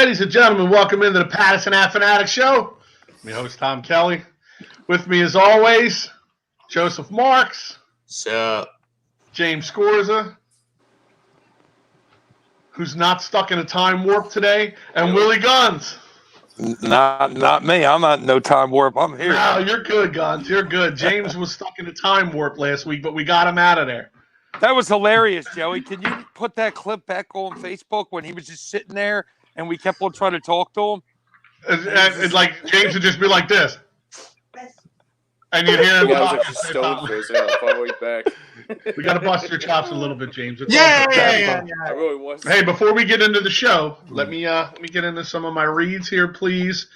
Ladies and gentlemen, welcome into the Pattison Ave Phanatics Show. I'm your host, Tom Kelly. With me, as always, Joseph Marks. So, James Scorza, who's not stuck in a time warp today, and Willie Guns. Not me. I'm not in no time warp. I'm here. No, you're good, Guns. You're good. James was stuck in a time warp last week, but we got him out of there. That was hilarious, Joey. Can you put that clip back on Facebook when he was just sitting there and we kept on trying to talk to him? And like James would just be like this. And you hear him talking. We got to bust your chops a little bit, James. Yeah. I really was. Hey, before we get into the show, let me get into some of my reads here, please.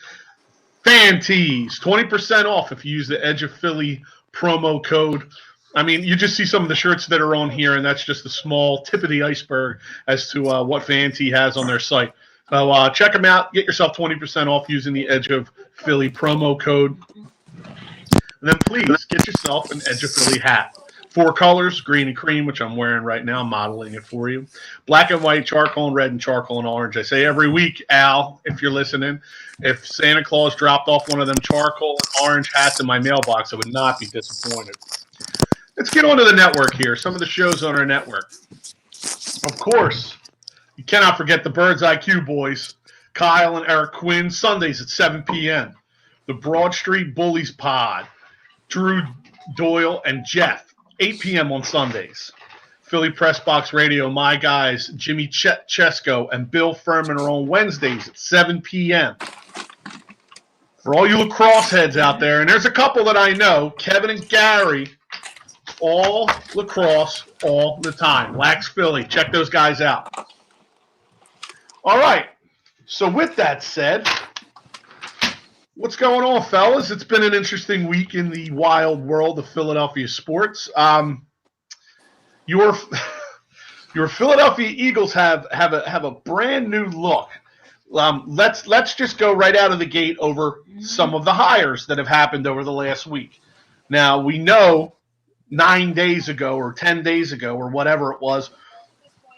Fan tees, 20% off if you use the Edge of Philly promo code. I mean, you just see some of the shirts that are on here, and that's just a small tip of the iceberg as to what Fan Tee has on their site. So check them out. Get yourself 20% off using the Edge of Philly promo code. And then please get yourself an Edge of Philly hat. 4 colors, green and cream, which I'm wearing right now. I'm modeling it for you. Black and white, charcoal and red, and charcoal and orange. I say every week, Al, if you're listening, if Santa Claus dropped off one of them charcoal and orange hats in my mailbox, I would not be disappointed. Let's get onto the network here. Some of the shows on our network. Of course, you cannot forget the Birds IQ boys, Kyle and Eric Quinn, Sundays at 7 p.m. The Broad Street Bullies Pod, Drew Doyle and Jeff, 8 p.m. on Sundays. Philly Press Box Radio, my guys, Jimmy Chesko and Bill Furman are on Wednesdays at 7 p.m. For all you lacrosse heads out there, and there's a couple that I know, Kevin and Gary, all lacrosse all the time. Lax Philly. Check those guys out. All right. So with that said, what's going on, fellas? It's been an interesting week in the wild world of Philadelphia sports. Your Philadelphia Eagles have a brand new look. Let's just go right out of the gate over some of the hires that have happened over the last week. Now, we know 9 days ago or 10 days ago or whatever it was,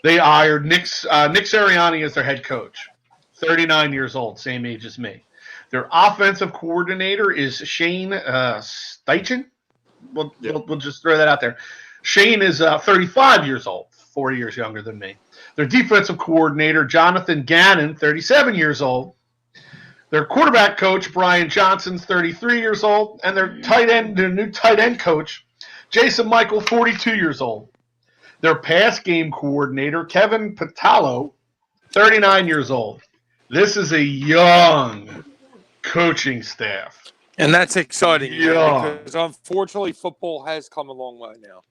they hired Nick Sirianni as their head coach, 39 years old, same age as me. Their offensive coordinator is Shane Steichen. We'll just throw that out there. Shane is 35 years old, 4 years younger than me. Their defensive coordinator, Jonathan Gannon, 37 years old. Their quarterback coach, Brian Johnson's 33 years old. And their new tight end coach, Jason Michael, 42 years old. Their pass game coordinator, Kevin Patalo, 39 years old. This is a young coaching staff. And that's exciting. Yeah. Because unfortunately, football has come a long way now.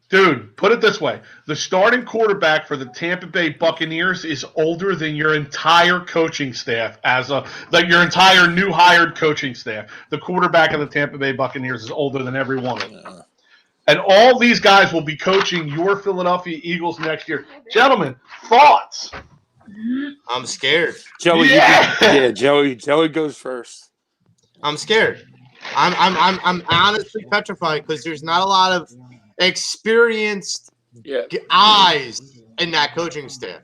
Dude, put it this way. The starting quarterback for the Tampa Bay Buccaneers is older than your entire coaching staff, your entire new hired coaching staff. The quarterback of the Tampa Bay Buccaneers is older than every one of them. And all these guys will be coaching your Philadelphia Eagles next year. Gentlemen, thoughts? I'm scared. Joey, Joey goes first. I'm scared. I'm honestly petrified because there's not a lot of experienced eyes in that coaching staff.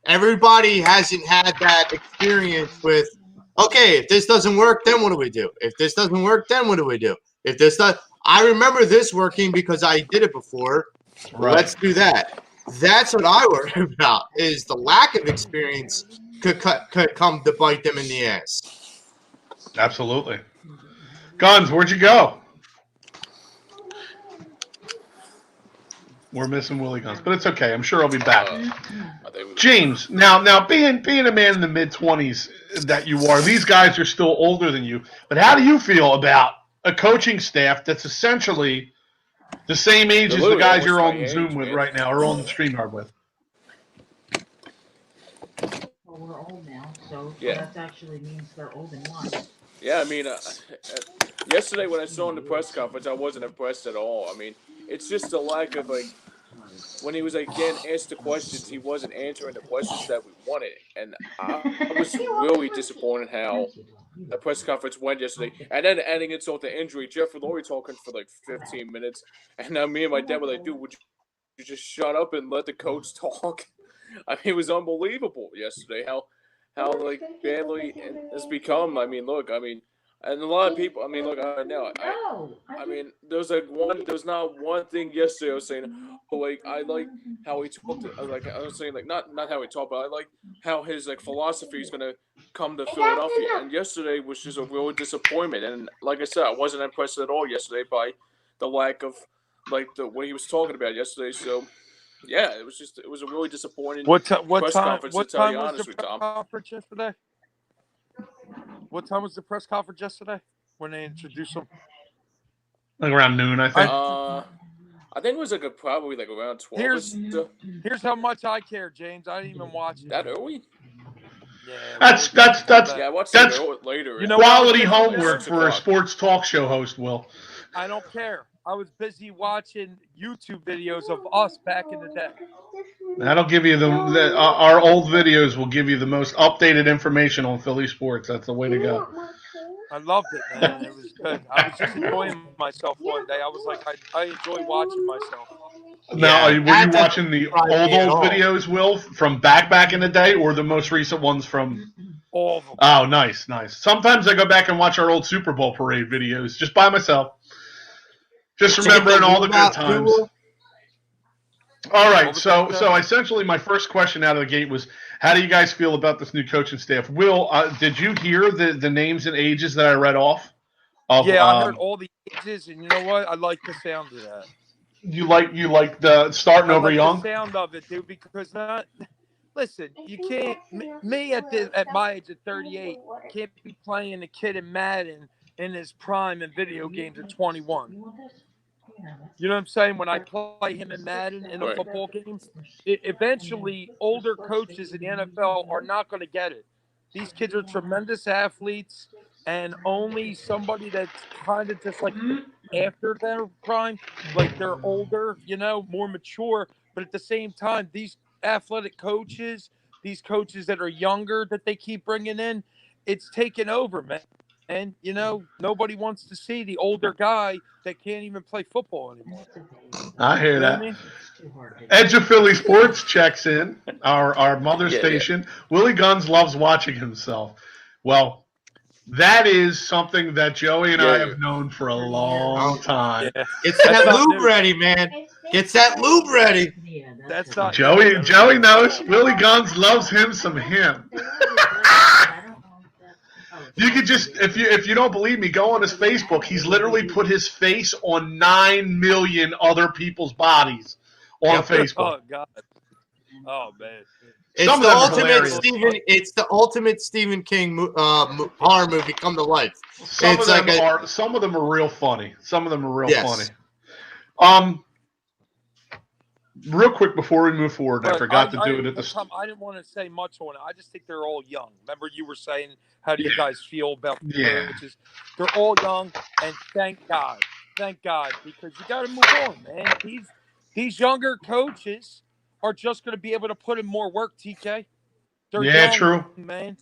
Everybody hasn't had that experience with, okay, if this doesn't work, then what do we do? If this doesn't work, then what do we do? If this does, I remember this working because I did it before. Right. Let's do that. That's what I worry about, is the lack of experience could come to bite them in the ass. Absolutely. Guns, where'd you go? We're missing Willie Guns, but it's okay. I'm sure I'll be back. James, now being a man in the mid-20s that you are, these guys are still older than you, but how do you feel about a coaching staff that's essentially the same age as the guys you're on Zoom with right now, or on the StreamYard with? Well, we're old now, so that actually means they're old in life. Yeah, I mean, yesterday when I saw in the press conference, I wasn't impressed at all. I mean, it's just a lack of, when he was, again, asked the questions, he wasn't answering the questions that we wanted. And I was really disappointed how the press conference went yesterday. And then adding insult to injury, Jeffrey Lurie talking for 15 minutes. And now me and my dad were like, dude, would you just shut up and let the coach talk? I mean, it was unbelievable yesterday how how like badly it's become. I mean, look, and a lot of people. I mean, look, I know. I mean, there's not one thing yesterday I was saying. Oh, like I like how he talked. Like I was saying, like not how he talked, but I like how his like philosophy is gonna come to Philadelphia. And yesterday was just a real disappointment. And like I said, I wasn't impressed at all yesterday by the lack of like what he was talking about yesterday. So. Yeah, it was a really disappointing press conference, to tell you honestly, Tom. Conference yesterday? What time was the press conference yesterday when they introduced him? Like around noon, I think. I think it was probably like around 12. Here's how much I care, James. I didn't even watch it. That early? Yeah, I watched it later. You know, quality homework for a sports talk show host, Will. I don't care. I was busy watching YouTube videos of us back in the day. That'll give you our old videos will give you the most updated information on Philly sports. That's the way to go. I loved it, man. It was good. I was just enjoying myself one day. I was like, I enjoy watching myself. Now, were you watching the old videos, Will, from back in the day, or the most recent ones from? All of them. Oh, nice. Sometimes I go back and watch our old Super Bowl parade videos just by myself. Just remembering all the good times. All right, so essentially my first question out of the gate was, how do you guys feel about this new coaching staff? Will, did you hear the names and ages that I read off? I heard all the ages, and you know what? I like the sound of that. You like the starting over young? The sound of it, dude, because listen, you can't. Me at my age of 38 can't be playing a kid in Madden in his prime in video games at 21. You know what I'm saying? When I play him in Madden in a football game, eventually older coaches in the NFL are not going to get it. These kids are tremendous athletes, and only somebody that's kind of just like after their prime, like they're older, more mature. But at the same time, these athletic coaches, these coaches that are younger that they keep bringing in, it's taken over, man. And, nobody wants to see the older guy that can't even play football anymore. I hear that. Edge of Philly Sports checks in, our mother station. Yeah. Willie Guns loves watching himself. Well, that is something that Joey and I have known for a long time. Yeah. It's that lube ready, man. Gets that lube ready. That's not Joey knows. Willie Guns loves him some him. You could just, if you don't believe me, go on his Facebook. He's literally put his face on 9 million other people's bodies on Facebook. Oh God! Oh man! It's the ultimate Stephen King horror movie come to life. Some of them are real funny. Funny. Real quick before we move forward, I forgot to do it at the start. I didn't want to say much on it. I just think they're all young. Remember, you were saying, how do you guys feel about the coaches? They're all young, and thank God, because you got to move on, man. These younger coaches are just going to be able to put in more work, TK. They're young, true, man.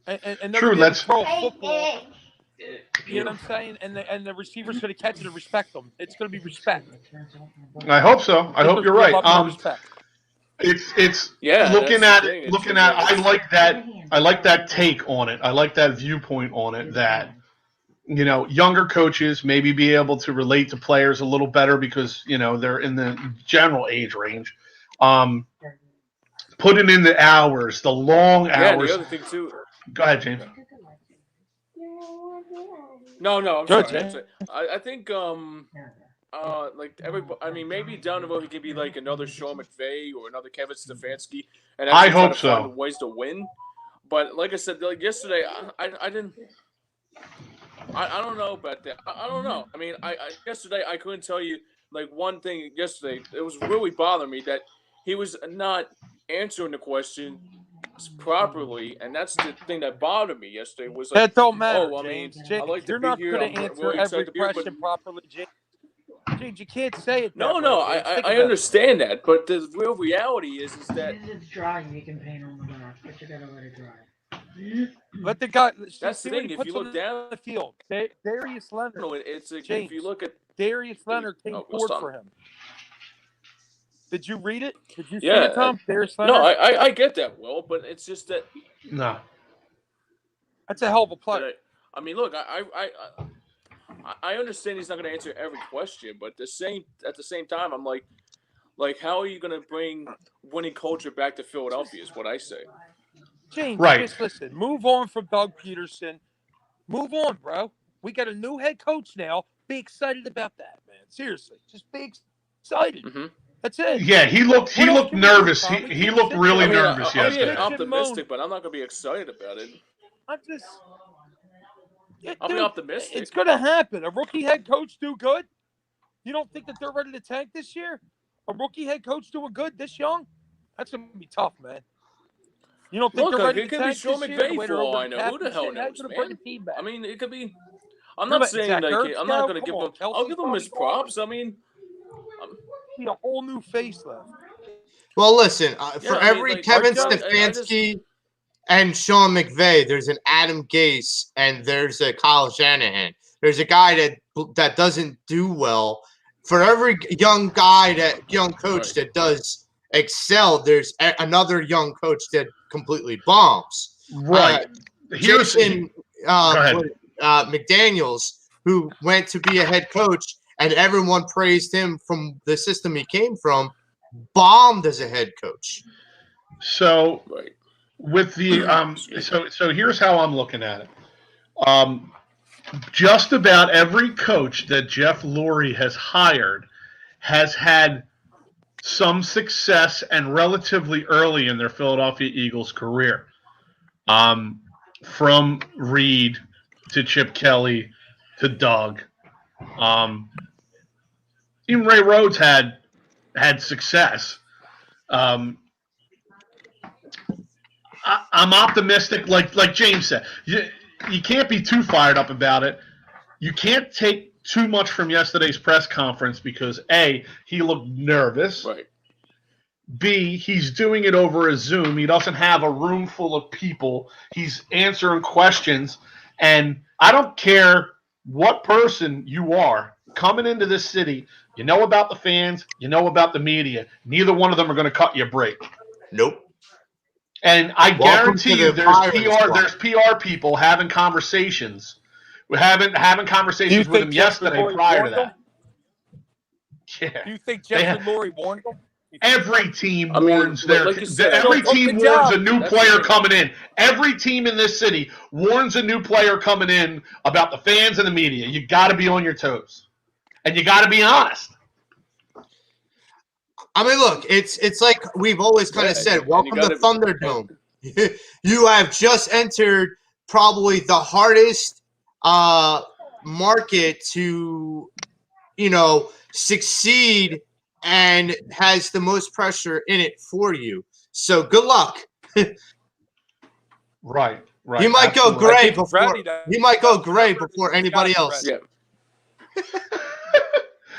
And true. That's football. You know what I'm saying? And the receivers going to catch it and respect them. It's going to be respect. I hope so. I hope you're right. It's looking at I like that take on it. I like that viewpoint on it that younger coaches maybe be able to relate to players a little better because they're in the general age range. Putting in the hours, the long hours. The other thing too. Go ahead, James. No, I'm sorry. I think like everybody. I mean, maybe down the road he could be like another Sean McVay or another Kevin Stefanski, and I hope so. Find ways to win. But like I said, like yesterday, I didn't. I don't know about that. I don't know. I mean, yesterday I couldn't tell you like one thing. Yesterday, it was really bothering me that he was not answering the question properly, and that's the thing that bothered me yesterday. Was like, that don't matter, James. James, you're not going to answer every question properly, James. James, you can't say it. No, I understand that, but the real reality is that it's dry. You can paint on the back, but you gotta let it dry. Let the guy. That's the thing. If you look down the field, Darius Leonard. It's James, if you look at Darius Leonard came forward for him. Did you read it? Did you see Yeah, it, Tom? No, I get that, Will, but it's just that. No. That's a hell of a play. I mean, look, I understand he's not going to answer every question, but at the same time, I'm like, how are you going to bring winning culture back to Philadelphia? Is what I say. James, Right. just listen. Move on from Doug Peterson. Move on, bro. We got a new head coach now. Be excited about that, man. Seriously, just be excited. Mm-hmm. That's it. Yeah, he looked nervous. He looked really nervous yesterday. I'm optimistic, but I'm not going to be excited about it. I'll be optimistic. It's going to happen. A rookie head coach do good? You don't think that they're ready to tank this year? A rookie head coach doing good this young? That's going to be tough, man. You don't think they're ready to tank this year? It could be Sean McVay for all I know. Who the hell knows, man? I mean, it could be. I'm not saying I'm not going to give him. I'll give him his props. I mean, a whole new facelift. Well, listen. For every Kevin Stefanski and Sean McVay, there's an Adam Gase and there's a Kyle Shanahan. There's a guy that doesn't do well. For every young coach that does excel, there's another young coach that completely bombs. Right. Jason McDaniels, who went to be a head coach, and everyone praised him from the system he came from, bombed as a head coach. So with the so here's how I'm looking at it. Just about every coach that Jeff Lurie has hired has had some success and relatively early in their Philadelphia Eagles career. From Reed to Chip Kelly to Doug. Even Ray Rhodes had success. I'm optimistic, like James said. You can't be too fired up about it. You can't take too much from yesterday's press conference because A, he looked nervous. Right. B, he's doing it over a Zoom. He doesn't have a room full of people. He's answering questions. And I don't care what person you are coming into this city, you know about the fans, you know about the media. Neither one of them are going to cut you a break. Nope. And I guarantee you there's PR people having conversations. We're having conversations with him yesterday prior to that. Yeah. Do you think Jeff and Lurie warned them? Every team warns every team warns a new player coming in. Every team in this city warns a new player coming in about the fans and the media. You got to be on your toes, and you got to be honest. I mean, look, it's like we've always kind of said, welcome to Thunderdome. You have just entered probably the hardest market to, succeed and has the most pressure in it for you. So good luck. Right. You might go gray before anybody else. Yeah.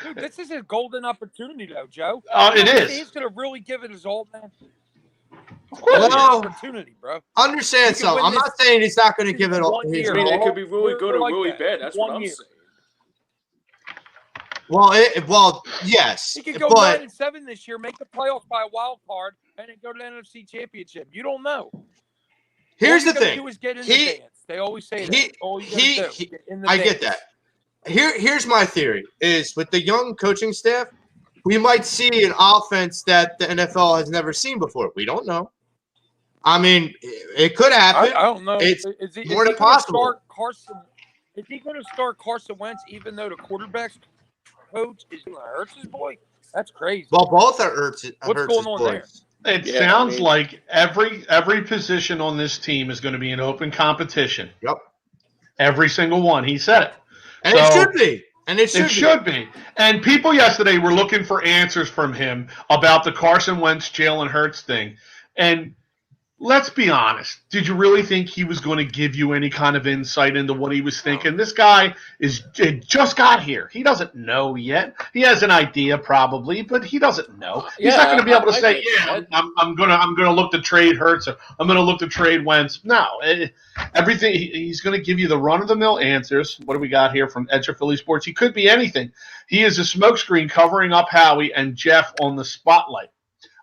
Dude, this is a golden opportunity, though, Joe. It is. He's going to really give it his all, man. Well, opportunity, bro. Understand something. I'm not saying he's not going to give it all. I mean, it could be really good or really bad. That's what I'm saying. Well, yes. He could go 9-7 this year, make the playoffs by a wild card, and then go to the NFC Championship. You don't know. Here's the thing. Do is get in the dance. They always say that. I get that. Here's my theory: is with the young coaching staff, we might see an offense that the NFL has never seen before. We don't know. I mean, it could happen. I don't know. It's more than possible. Is he going to start Carson Wentz, even though the quarterback's coach is Hurts' boy? That's crazy. Well, both are Hurts' What's going on boys. there? It sounds like every position on this team is going to be an open competition. Yep. Every single one. He said it. And it should be. And it should be. And people yesterday were looking for answers from him about the Carson Wentz, Jalen Hurts thing. And let's be honest. Did you really think he was going to give you any kind of insight into what he was thinking? This guy just got here. He doesn't know yet. He has an idea probably, but he doesn't know. He's not going to be able to say, I'm gonna look to trade Hurts or I'm going to look to trade Wentz. No, everything. He's going to give you the run-of-the-mill answers. What do we got here from Edge of Philly Sports? He could be anything. He is a smokescreen covering up Howie and Jeff on the spotlight.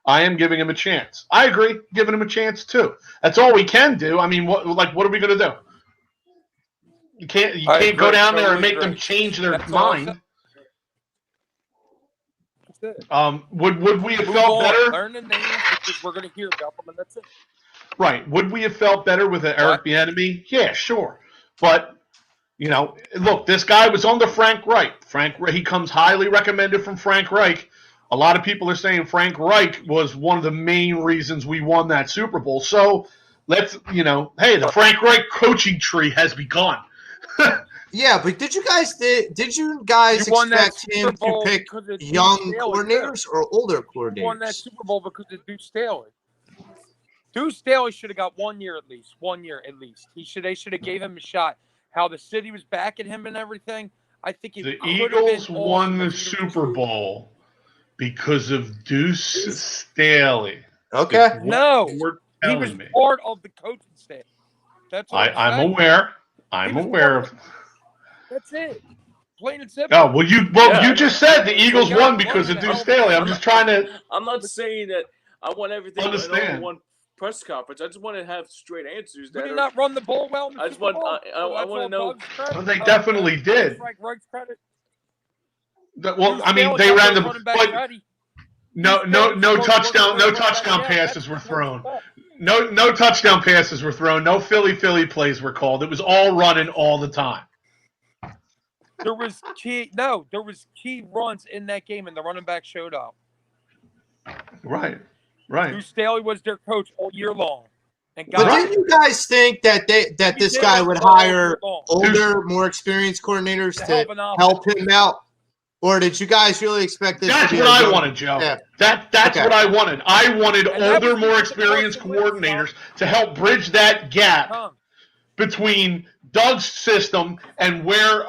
I am giving him a chance. I agree, giving him a chance too. That's all we can do. I mean, what are we going to do? You can't go down there and make them change their mind. Would we have felt better? Learn the names because we're going to hear about them, and that's it. Right. Would we have felt better with an Eric Bieniemy? Yeah, sure. But look, this guy was under Frank Reich. He comes highly recommended from Frank Reich. A lot of people are saying Frank Reich was one of the main reasons we won that Super Bowl. So let's, hey, the Frank Reich coaching tree has begun. Yeah, but did you guys expect him to pick young coordinators or older coordinators? He won that Super Bowl because of Deuce Staley. Deuce Staley should have got 1 year at least. 1 year at least. They should have gave him a shot. How the city was backing him and everything. I think the Eagles won the Super Bowl because of Deuce Staley. Okay. No, he was part of the coaching staff. That's what I'm aware. I'm aware of. That's it. Plain and simple. Oh, you just said the Eagles won because of Deuce Staley. I'm just trying to. I'm not saying that I want everything in one press conference. I just want to have straight answers. Did he not run the ball well? I just want. I want to know. Well, they definitely did. Frank Reich's credit. Well, I mean, they ran the. But no touchdown passes were thrown. No touchdown passes were thrown. No Philly plays were called. It was all running all the time. There was key runs in that game, and the running back showed up. Right. Deuce Staley was their coach all year long. But didn't you guys think that this guy would hire older, more experienced coordinators to help him out? Or did you guys really expect this? That's what I wanted, Joe. Yeah. That's what I wanted. I wanted older, more experienced coordinators to help bridge that gap between Doug's system and where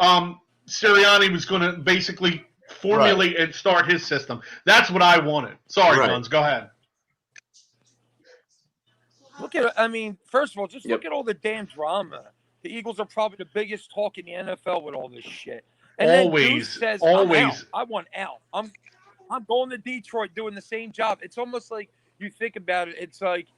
Sirianni was going to basically formulate and start his system. That's what I wanted. Sorry, Guns. Go ahead. First of all, just look at all the damn drama. The Eagles are probably the biggest talk in the NFL with all this shit. And always then says, always. I want out. I'm going to Detroit doing the same job. It's almost like you think about it. It's like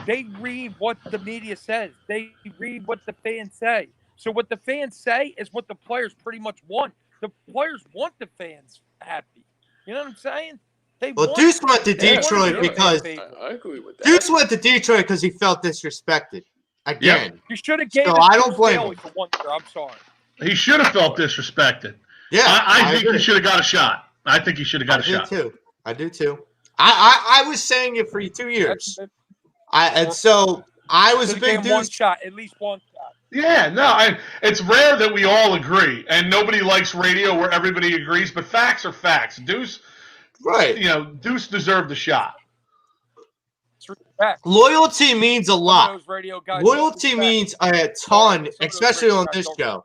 they read what the media says. They read what the fans say. So what the fans say is what the players pretty much want. The players want the fans happy. You know what I'm saying? Deuce went to Detroit because I agree with that. Deuce went to Detroit because he felt disrespected. Again. Yep. You should have gave I don't blame him. For 1 year. I'm sorry. He should have felt disrespected. Yeah, I think he should have got a shot. I think he should have got a shot. I do too. I was saying it for 2 years. I was a big Deuce. One shot, at least one shot. Yeah, no, it's rare that we all agree, and nobody likes radio where everybody agrees. But facts are facts. Deuce, Deuce deserved the shot. Loyalty means a lot. Loyalty means a ton, especially on this show.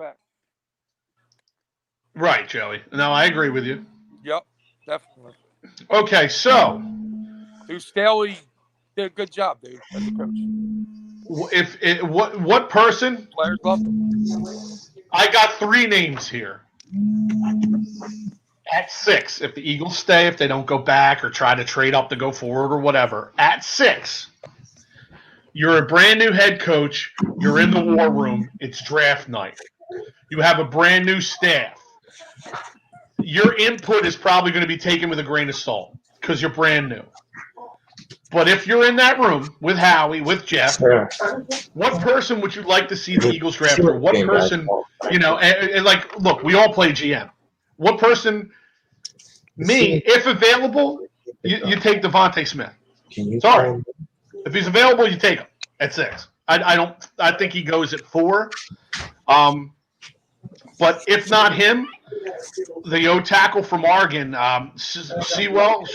Right, Joey. No, I agree with you. Yep, definitely. Okay, so Deuce Staley did a good job, dude, as a coach. What person? Players love him. I got 3 names here. At 6, if the Eagles stay, if they don't go back or try to trade up to go forward or whatever. At 6, you're a brand new head coach. You're in the war room. It's draft night. You have a brand new staff. Your input is probably going to be taken with a grain of salt because you're brand new. But if you're in that room with Howie, with Jeff, what person would you like to see the Eagles draft for? What person, look, we all play GM. What person, if available, you take Devontae Smith. Sorry. If he's available, you take him at 6. I think he goes at 4. But if not him, the O tackle from Oregon, Sewell,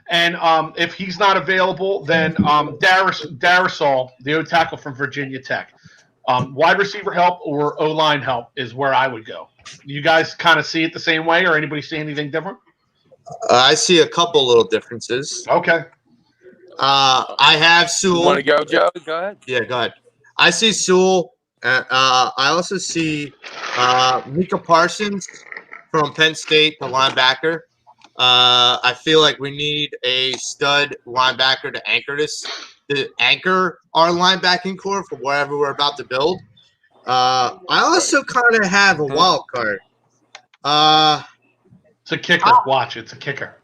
And if he's not available, then Darrisol, the O tackle from Virginia Tech. Wide receiver help or O-line help is where I would go. You guys kind of see it the same way, or anybody see anything different? I see a couple little differences. Okay. I have Sewell. Want to go, Joe? Go ahead. Yeah, go ahead. I see Sewell. I also see Micah Parsons from Penn State, the linebacker. I feel like we need a stud linebacker to anchor our linebacking core for whatever we're about to build. I also kind of have a wild card. It's a kicker. Watch, it's a kicker.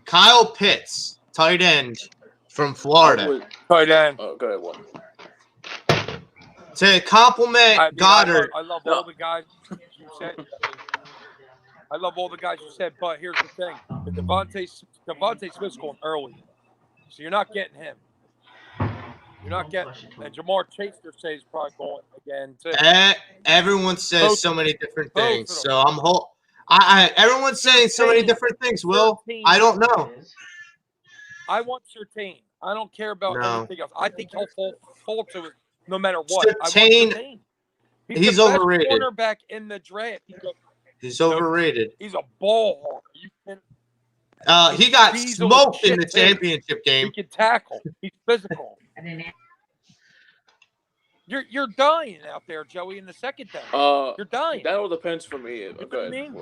Kyle Pitts, tight end from Florida. Tight end. Oh, go ahead, one. To complement Goddard. I love all the guys you said. I love all the guys you said, but here's the thing: the Devontae Smith's going early, so you're not getting him. You're not getting, and Jamar Chaser says he's probably going again too. Everyone says so many different things, so everyone's saying so many different things. Will, I don't know. I want Surtain. I don't care about anything else. I think he'll fall to it no matter what. Surtain, he's the overrated. Best cornerback in the draft. He's overrated. He's a ball hawk. He got smoked in the championship game. He can tackle. He's physical. You're dying out there, Joey, in the second down. You're dying. That all depends for me. You know what I mean?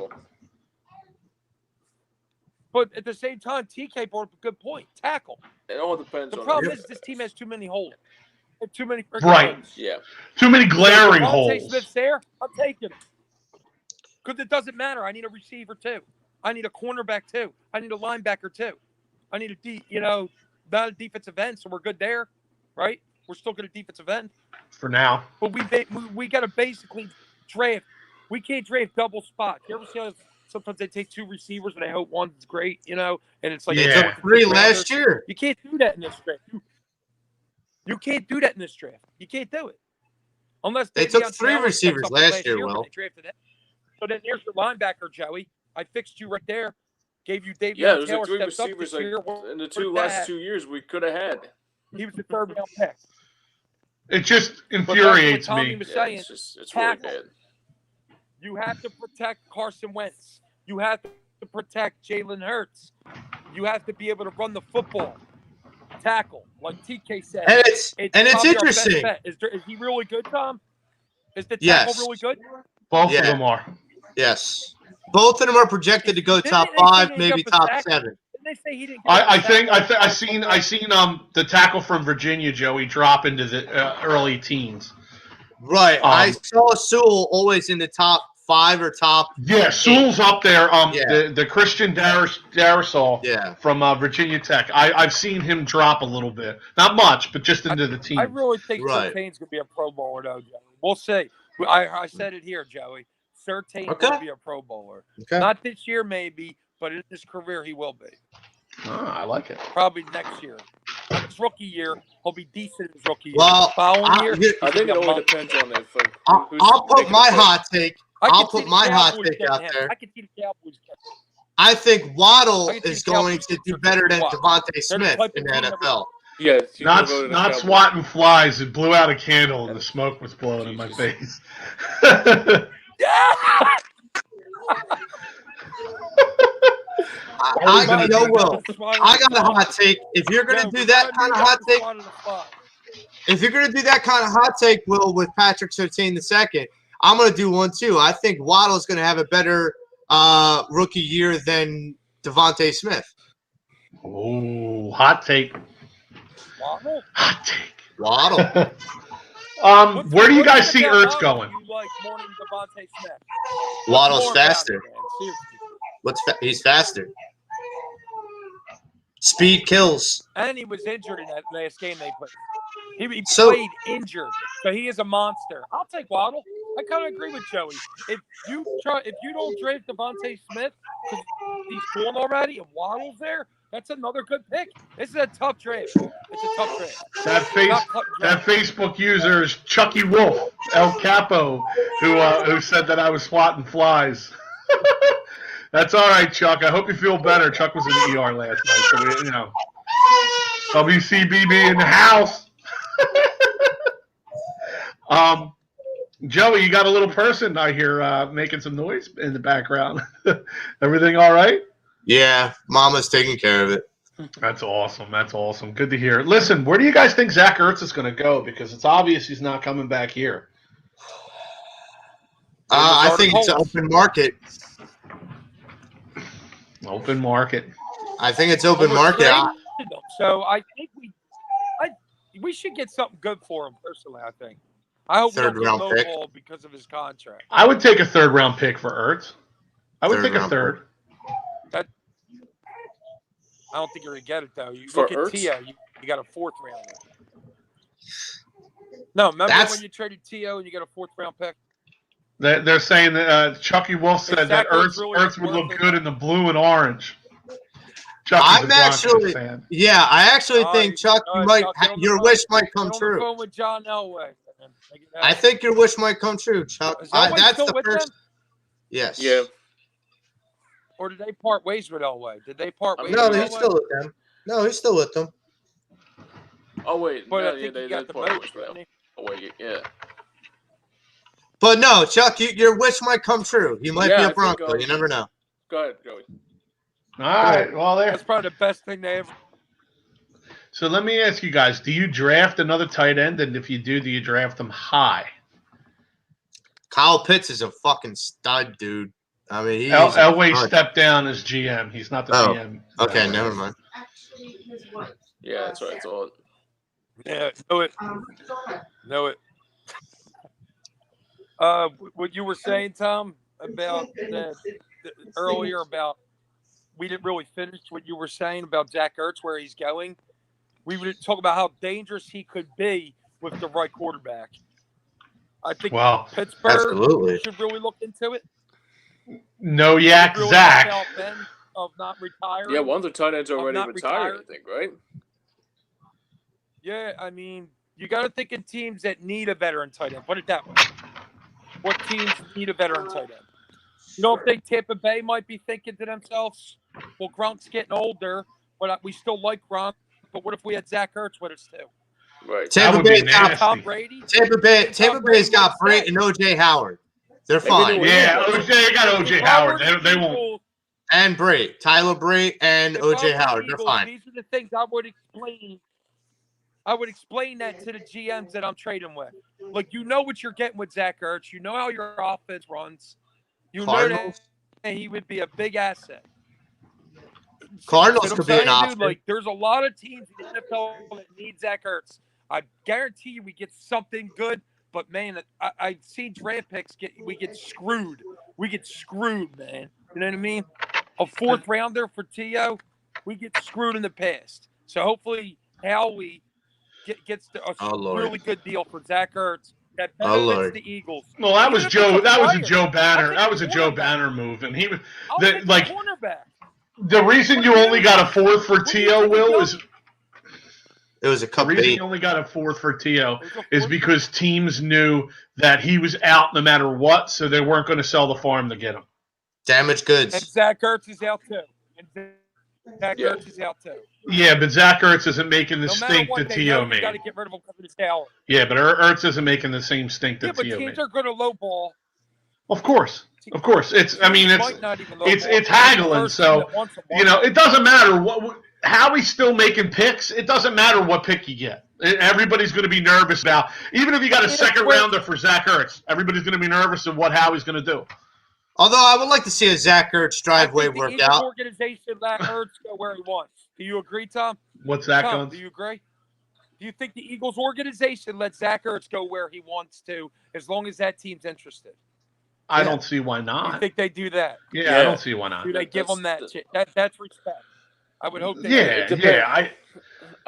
But at the same time, TK brought up a good point. Tackle. It all depends. The problem is this team has too many holes. Too many freaking holes. Yeah. Too many glaring holes. Devontae Smith's there. I'm taking him. Because it doesn't matter. I need a receiver too. I need a cornerback too. I need a linebacker too. I need not a defensive end, so we're good there, right? We're still good at defensive end for now. But we got to basically draft. We can't draft double spots. You ever see how sometimes they take two receivers and they hope one's great, and it's like they took 3 last year. You can't do that in this draft. You can't do that in this draft. You can't do it unless they took 3 receivers last year. Well, so then here's your linebacker, Joey. I fixed you right there. Gave you David. Yeah, there's like 3 receivers in the last 2 years we could have had. He was the 3rd round pick. It just infuriates me. Was saying, it's really bad. You have to protect Carson Wentz. You have to protect Jalen Hurts. You have to be able to run the football, tackle, like TK said. And it's interesting. Is he really good, Tom? Is the tackle really good? Both of them are. Yes. Both of them are projected to go top 5, maybe top 7. Didn't they say he didn't I seen the tackle from Virginia, Joey, drop into the early teens. Right. I saw Sewell always in the top 5 or top. Yeah, Sewell's up there. The Christian Darrisol from Virginia Tech. I've seen him drop a little bit, not much, but just into the teens. I really think Surtain's gonna be a Pro Bowler, though, Joey. We'll see. I said it here, Joey. Surtain will be a Pro Bowler. Okay. Not this year, maybe, but in his career, he will be. I like it. Probably next year. His rookie year, he'll be decent in his rookie year. Well, following year, I think it all depends on that. I'll put my hot take. I'll put my hot take out there. I can see the Cowboys. I think Waddle is going to do better than Devontae Smith in the NFL. Yeah, not swatting flies. It blew out a candle and the smoke was blowing in my face. I got a hot take. If you're gonna do that kind of hot take, Will, with Patrick Surtain II, I'm gonna do one too. I think Waddle's gonna have a better rookie year than Devontae Smith. Oh, hot take. Waddle? Hot take. Waddle. Where do you guys see Ertz going? You like more than Devontae Smith? Waddle's faster. He's faster. Speed kills. And he was injured in that last game they played. He played injured, so he is a monster. I'll take Waddle. I kind of agree with Joey. If you don't draft Devontae Smith because he's gone already and Waddle's there, that's another good pick. This is a tough draft. It's a tough draft. That Facebook user is Chucky Wolf, El Capo, who said that I was swatting flies. That's all right, Chuck. I hope you feel better. Chuck was in the ER last night, so WCBB in the house. Joey, you got a little person I hear making some noise in the background. Everything all right? Yeah, Mama's taking care of it. That's awesome. That's awesome. Good to hear. Listen, where do you guys think Zach Ertz is going to go? Because it's obvious he's not coming back here. I think it's an open market. Open market. I think it's open market. So I think we should get something good for him personally. I think. I hope Third round pick because of his contract. I would take a third round pick for Ertz. I would take a third. I don't think you're gonna get it though. You For look at Ertz? T.O., you got a fourth round. No, remember when you traded T.O. and you got a fourth round pick? They're saying that Chucky Wolf said that Ertz would look good in the blue and orange. I'm actually, fan. Yeah, I actually think Chuck, your wish might come true. Going with John Elway. I think your wish might come true, Chuck. That's the first. Them? Yes. Yeah. Or did they part ways with Elway? Did they part ways? No, he's still with them. No, he's still with them. Oh wait, but yeah, they part ways with them. Oh wait, yeah. But no, Chuck, your wish might come true. He might be a Bronco. You never know. Go ahead, Joey. All right. Well, that's probably the best thing they ever. So let me ask you guys: do you draft another tight end? And if you do you draft them high? Kyle Pitts is a fucking stud, dude. I mean, he's Elway stepped down as GM. He's not the GM. Okay, never mind. Yeah, that's what I thought. Yeah, know it. What you were saying, Tom, about earlier about we didn't really finish what you were saying about Zach Ertz, where he's going. We would talk about how dangerous he could be with the right quarterback. I think Pittsburgh should really look into it. No yak Zach. Of not retiring. Yeah, one of the tight ends already retired, I think, right? Yeah, I mean, you got to think in teams that need a veteran tight end. Put it that way. What teams need a veteran tight end? You don't think Tampa Bay might be thinking to themselves, well, Gronk's getting older, but we still like Gronk, but what if we had Zach Ertz with us too? Right. Tampa Bay's got Tom Brady. Tampa Bay's got Brady and O.J. Howard. They're fine. Yeah, they got O.J. Howard. They won't. And Brady. Tyler Brady and O.J. Howard. They're fine. These are the things I would explain. I would explain that to the GMs that I'm trading with. Like, you know what you're getting with Zach Ertz. You know how your offense runs. You know that he would be a big asset. Cardinals could be an option. Like, there's a lot of teams in the NFL that need Zach Ertz. I guarantee you we get something good, but, man, I've seen draft picks we get screwed. We get screwed, man. You know what I mean? A fourth rounder for T.O., we get screwed in the past. So, hopefully, Howie gets a really good deal for Zach Ertz. That benefits the Eagles. Well, that was Joe. That was a Joe Banner. That was a Joe Banner move, and he was cornerback. The reason you only got a fourth for T.O. Will is it was a cup. The reason you only got a fourth for T.O. is because teams knew that he was out no matter what, so they weren't going to sell the farm to get him. Damaged goods. And Zach Ertz is out too. Ertz is out too. Yeah, but Zach Ertz isn't making the stink that T.O. made. Got to get rid of him because of his talent. Yeah, but Ertz isn't making the same stink that T.O. made. Yeah, but teams are going to lowball. Of course. It's haggling. So it doesn't matter how he's still making picks. It doesn't matter what pick you get. Everybody's going to be nervous about. Even if you got a second rounder for Zach Ertz, everybody's going to be nervous of what Howie's going to do. Although I would like to see a Zach Ertz driveway work out. Organization let Ertz go where he wants. Do you agree, Tom? What's that, Guns? Do you agree? Do you think the Eagles organization let Zach Ertz go where he wants to, as long as that team's interested? I don't see why not. You think they do that? Yeah, I don't see why not. Do they give them that? That's respect. I would hope. I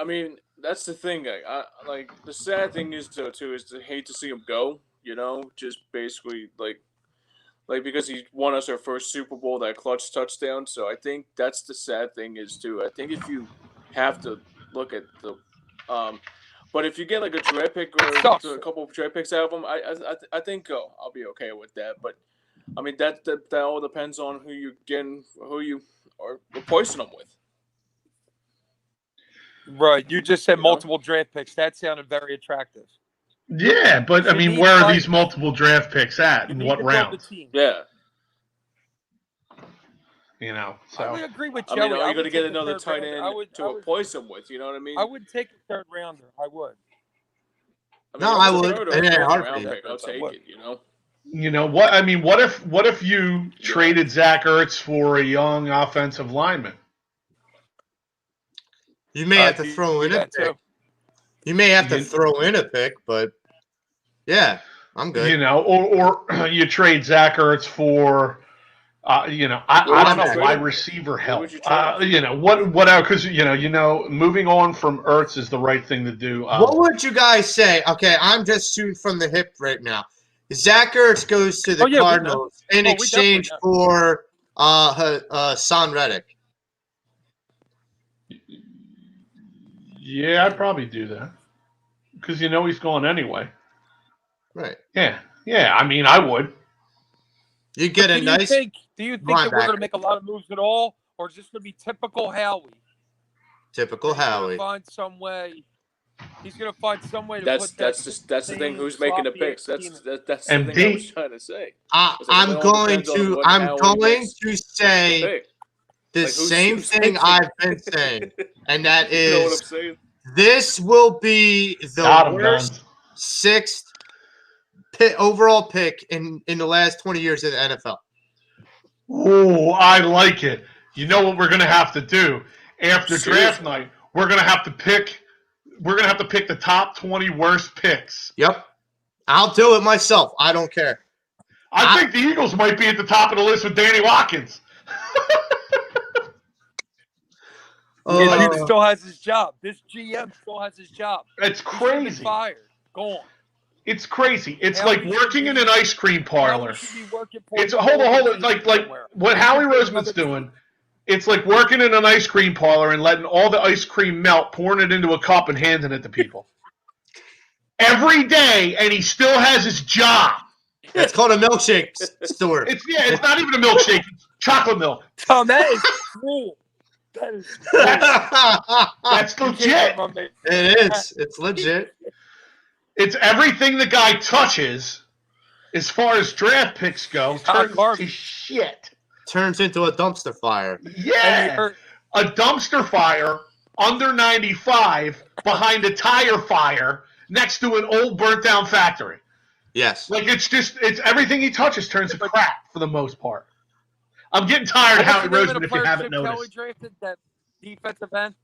mean, that's the thing. Like the sad thing is to hate to see him go. Just basically like because he won us our first Super Bowl, that clutch touchdown. So I think that's the sad thing is too. I think if you have to look at the, but if you get like a draft pick or a couple of draft picks out of him, I think I'll be okay with that. But I mean, that all depends on who you are replacing them with. Right. You just said multiple draft picks. That sounded very attractive. Yeah, but I mean, where are these multiple draft picks at? You In need what to build round? the team. Yeah. You know, so I would agree with I Joey. mean, are you going to get take a another third tight rounder. end to replace him with? You know what I mean? I would take a third rounder. I would. I mean, No, if I it's a would. third or a Yeah, fourth I'd round be pick, I'll take it. You know. you know what? I mean, what if you traded Zach Ertz for a young offensive lineman? You may have to throw in a pick. You may have to throw in a pick, but yeah, I'm good. You know, or you trade Zach Ertz for, you know, I don't know, wide receiver help. You know, what else? Because you know, moving on from Ertz is the right thing to do. What would you guys say? Okay, I'm just shooting from the hip right now. Zach Ertz goes to the Cardinals in exchange for Son Reddick. Yeah, I'd probably do that because you know he's going anyway. Right. Yeah. I mean, I would. You get a nice. Do you think that we're going to make a lot of moves at all, or is this going to be typical Howie? Typical Howie. Find some way. He's going to find some way to that's the thing. Who's making the picks? That's the thing I was trying to say. I'm going to say the same thing I've been saying, and that is, you know what I'm saying? This will be the worst sixth overall pick in the last 20 years of the NFL. Oh, I like it. You know what we're going to have to do after draft night? We're going to have to pick. We're going to have to pick the top 20 worst picks. Yep, I'll do it myself. I don't care. I think the Eagles might be at the top of the list with Danny Watkins. He still has his job. This GM still has his job. It's crazy. He's been fired. Go on. It's crazy. It's like working in an ice cream parlor. It's hold on. Like what Howie Roseman's doing. It's like working in an ice cream parlor and letting all the ice cream melt, pouring it into a cup and handing it to people. Every day, and he still has his job. It's called a milkshake store. It's not even a milkshake. It's chocolate milk. Tom, that is cruel. That's legit. It is. It's legit. It's everything the guy touches, as far as draft picks go, turns to shit. Turns into a dumpster fire. Yeah. A dumpster fire under 95 behind a tire fire next to an old burnt down factory. Yes. Like it's everything he touches turns to crap for the most part. I'm getting tired of Howie Roseman if you haven't noticed. Kelly drafted that defensive end?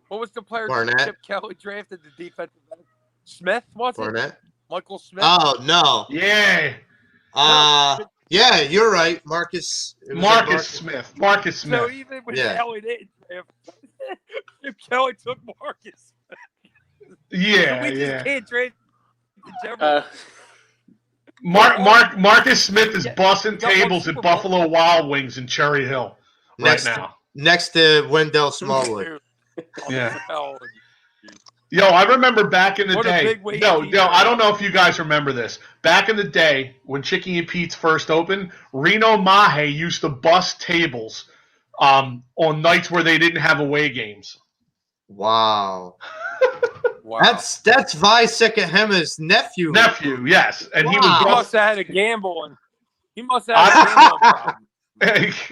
What was the player Chip Kelly drafted the defensive end? Smith, was it? Michael Smith? Oh, no. Yeah. Yeah, you're right. Marcus Smith. So even when Kelly didn't draft, Chip Kelly took Marcus. Yeah, so we just can't draft Marcus Smith is busting tables at Buffalo Wild Wings in Cherry Hill now. Next to Wendell Smallwood. Yeah. Yo, I remember back in the day. No, I don't know if you guys remember this. Back in the day, when Chicky and Pete's first opened, Reno Mahe used to bust tables on nights where they didn't have away games. Wow. That's Vi Sekahema's nephew. Nephew, yes. And he must have had a gambling. He must have had a gambling problem.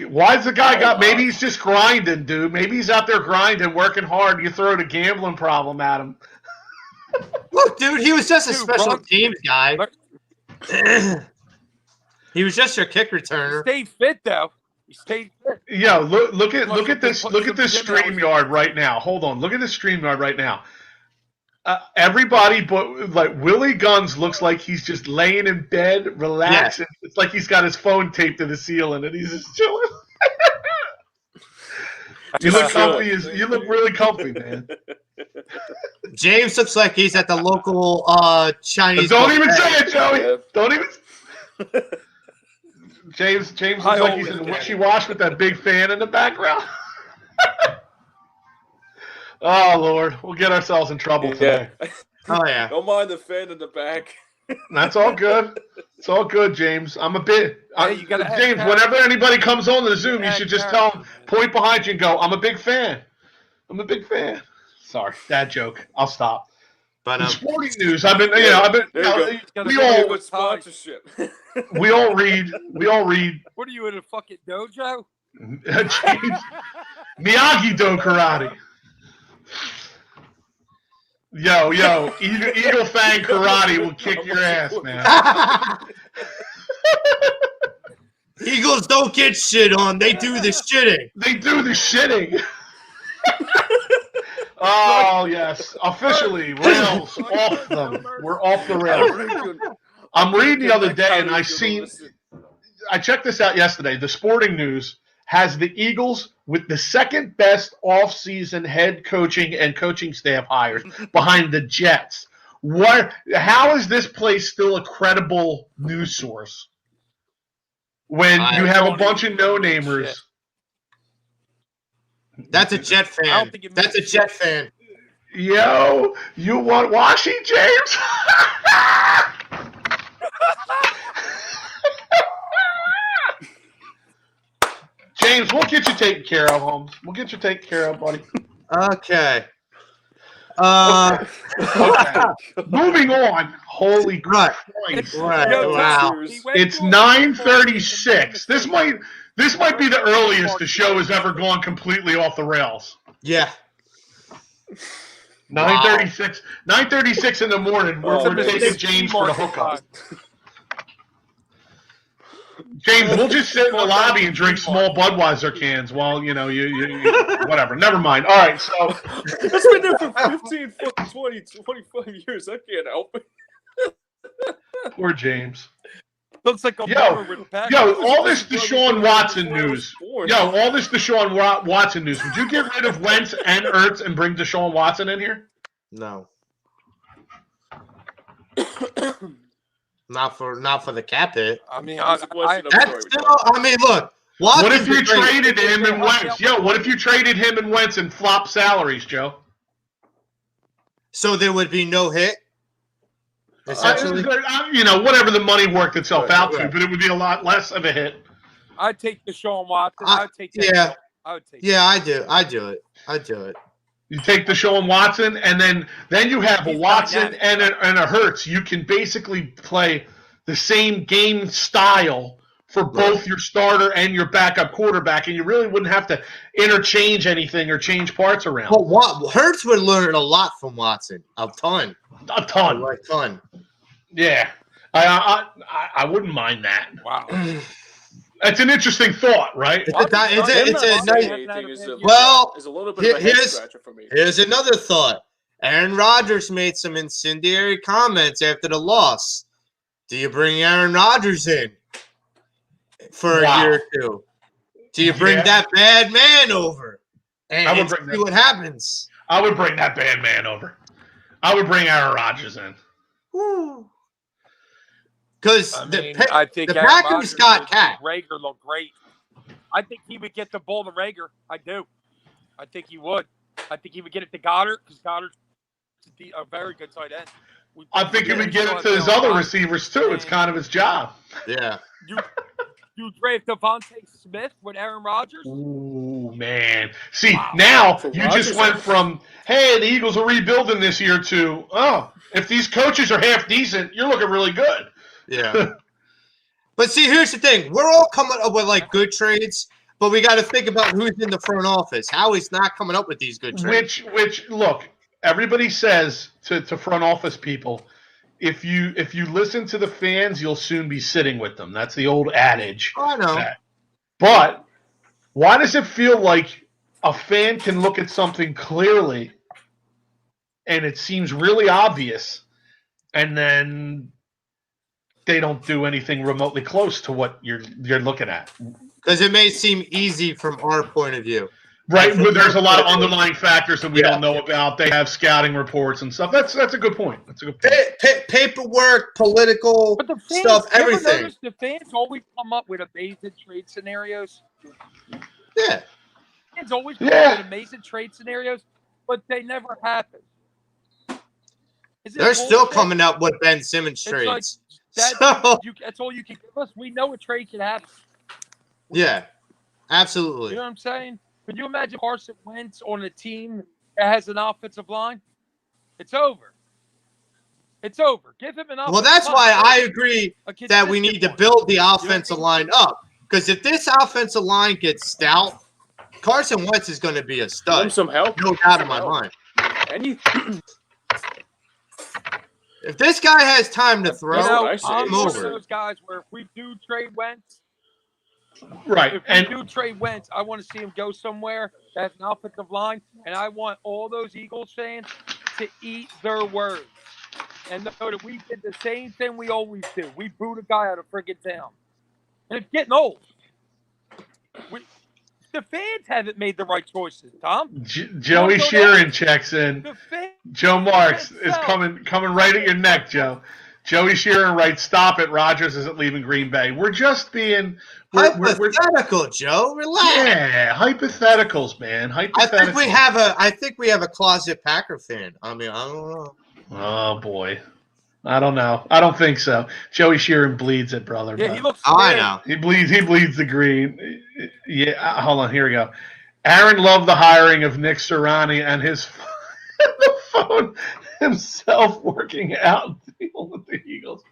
Why's the guy got? Maybe he's just grinding, dude. Maybe he's out there grinding, working hard. You throw the gambling problem at him. Look, dude, he was just a special teams guy. He was just your kick returner. He stayed fit though. He stayed fit. Yo, look at this StreamYard right now. Hold on, look at this StreamYard right now. Everybody but like Willie Guns looks like he's just laying in bed, relaxing. Yes. It's like he's got his phone taped to the ceiling and he's just chilling. You look comfy. You look really comfy, man. James looks like he's at the local Chinese. Don't even say it, Joey. Don't even. James looks like he's in the wishy-wash with that big fan in the background. Oh, Lord. We'll get ourselves in trouble today. Oh, yeah. Don't mind the fan in the back. That's all good. It's all good, James. I'm a bit. Hey, you gotta add James, character. whenever anybody comes on the Zoom, you Add should just tell them, character. point behind you and go, I'm a big fan. I'm a big fan. Sorry, dad joke. I'll stop. But In sporting news, I've been, you know, There you go. we Be a all, good sponsorship. we all read. What are you in a fucking dojo? James, Miyagi-Do karate. Yo, Eagle Fang karate will kick your ass, man. Eagles don't get shit on. They do the shitting. They do the shitting. Oh, yes. Officially, rails off them. We're off the rails. I'm reading the other day, and I checked this out yesterday. The Sporting News has the Eagles with the second best offseason head coaching and coaching staff hires behind the Jets. How is this place still a credible news source when you have a bunch of no-namers? That's a Jet fan. That's a Jet fan. Yo, you want Washi, James? James, we'll get you taken care of, Holmes. We'll get you taken care of, buddy. Okay. Okay. Moving on. Holy Christ. Right. Wow. It's 9:36. This might be the earliest the show has ever gone completely off the rails. Yeah. 9:36. 9:36 in the morning. We're taking James for the hookup. James, we'll just sit in the lobby and drink small Budweiser cans while, you whatever. Never mind. All right, so. It's been there for 15, 20, 25 years. I can't help it. Poor James. Looks like a all this Deshaun Watson news. All this Deshaun Watson news. Would you get rid of Wentz and Ertz and bring Deshaun Watson in here? No. Not for the cap hit. I mean, look. Watson, what if you traded him and Wentz? What if you traded him and Wentz and flop salaries, Joe? So there would be no hit? Essentially? Whatever the money worked itself out to, but it would be a lot less of a hit. I'd take Deshaun Watson. I'd take that. Yeah. I would take I do. I'd do it. You take Deshaun Watson, and then you have a Watson and a Hurts. You can basically play the same game style for both your starter and your backup quarterback, and you really wouldn't have to interchange anything or change parts around. But Hurts would learn a lot from Watson. A ton. A ton. A ton. Yeah. I wouldn't mind that. Wow. That's an interesting thought, right? It's a little bit of a head scratcher for me. Here's another thought. Aaron Rodgers made some incendiary comments after the loss. Do you bring Aaron Rodgers in for a year or two? Do you bring that bad man over and see what happens? I would bring that bad man over. I would bring Aaron Rodgers in. Because I think the Packers got Cat. Rager looked great. I think he would get the ball to Rager. I do. I think he would. I think he would get it to Goddard because Goddard's a very good tight end. I think he would get it to his other receivers too. It's kind of his job. Yeah. You draft Devontae Smith with Aaron Rodgers? Ooh, man. See, now you just went from, hey, the Eagles are rebuilding this year to, if these coaches are half decent, you're looking really good. Yeah. But see, here's the thing. We're all coming up with good trades, but we got to think about who's in the front office. Howie's not coming up with these good trades. Which look, everybody says to front office people, if you listen to the fans, you'll soon be sitting with them. That's the old adage. I know. But why does it feel like a fan can look at something clearly and it seems really obvious, and then they don't do anything remotely close to what you're looking at? Because it may seem easy from our point of view. Right, but there's a lot of underlying factors that we don't know about. They have scouting reports and stuff. That's a good point. That's a good point. Paperwork, political stuff, everything. The fans always come up with amazing trade scenarios. Yeah. Fans always come up with amazing trade scenarios, but they never happen. They're still bullshit? coming up with Ben Simmons It's like, trades. that's all you can give us. We know a trade can happen. Yeah, absolutely. You know what I'm saying? Could you imagine Carson Wentz on a team that has an offensive line? It's over. It's over. Give him an offensive Well, that's line. why I agree A that we need to consistent build the one. offensive line up. Because if this offensive line gets stout, Carson Wentz is going to be a Give him stud. some help. No doubt in my mind. And you, If this guy has time to throw, You know, I say. I'm I'm one of over. those guys where if we do trade Wentz, Right. I want to see him go somewhere that has an offensive line, and I want all those Eagles fans to eat their words and know that we did the same thing we always do. We boot a guy out of friggin' town. And it's getting old. The fans haven't made the right choices, Tom. Joey Sheeran checks in. Joe Marks is coming right at your neck, Joe. Joey Sheeran writes, "Stop it. Rodgers isn't leaving Green Bay." We're just being Hypothetical, Joe. Relax. Yeah, hypotheticals, man. Hypotheticals. I think we have a closet Packer fan. I mean, I don't know. Oh boy. I don't know. I don't think so. Joey Sheeran bleeds it, brother. Yeah, he looks I know. He bleeds the green. Yeah, hold on. Here we go. Aaron loved the hiring of Nick Sirianni and his the phone himself working out deal with the Eagles.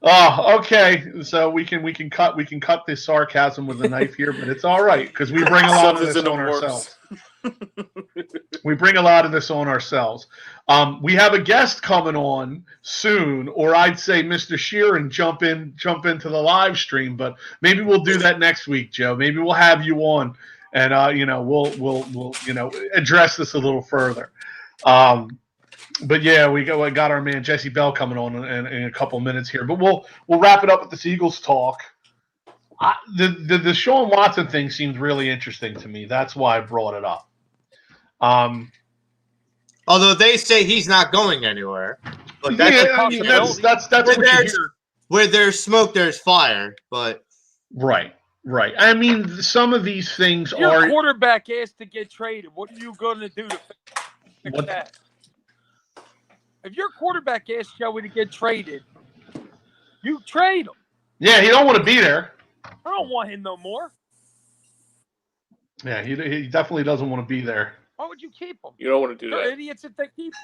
Oh, okay. So we can cut this sarcasm with a knife here, but it's all right because we bring a lot of this on ourselves. We bring a lot of this on ourselves. We have a guest coming on soon, or I'd say Mr. Sheeran jump into the live stream, but maybe we'll do that next week, Joe. Maybe we'll have you on, and we'll address this a little further. But yeah, we got our man Jesse Bell coming on in a couple of minutes here, but we'll wrap it up with this Eagles talk. The Deshaun Watson thing seems really interesting to me. That's why I brought it up. Although they say he's not going anywhere, but that's that's what you hear. Where there's smoke, there's fire. But right. I mean, some of these things your quarterback asked to get traded. What are you going to do to fix that? If your quarterback asks Joey to get traded, you trade him. Yeah, he don't want to be there. I don't want him no more. Yeah, he definitely doesn't want to be there. Why would you keep him? You don't want to do They're that. idiots if they keep him.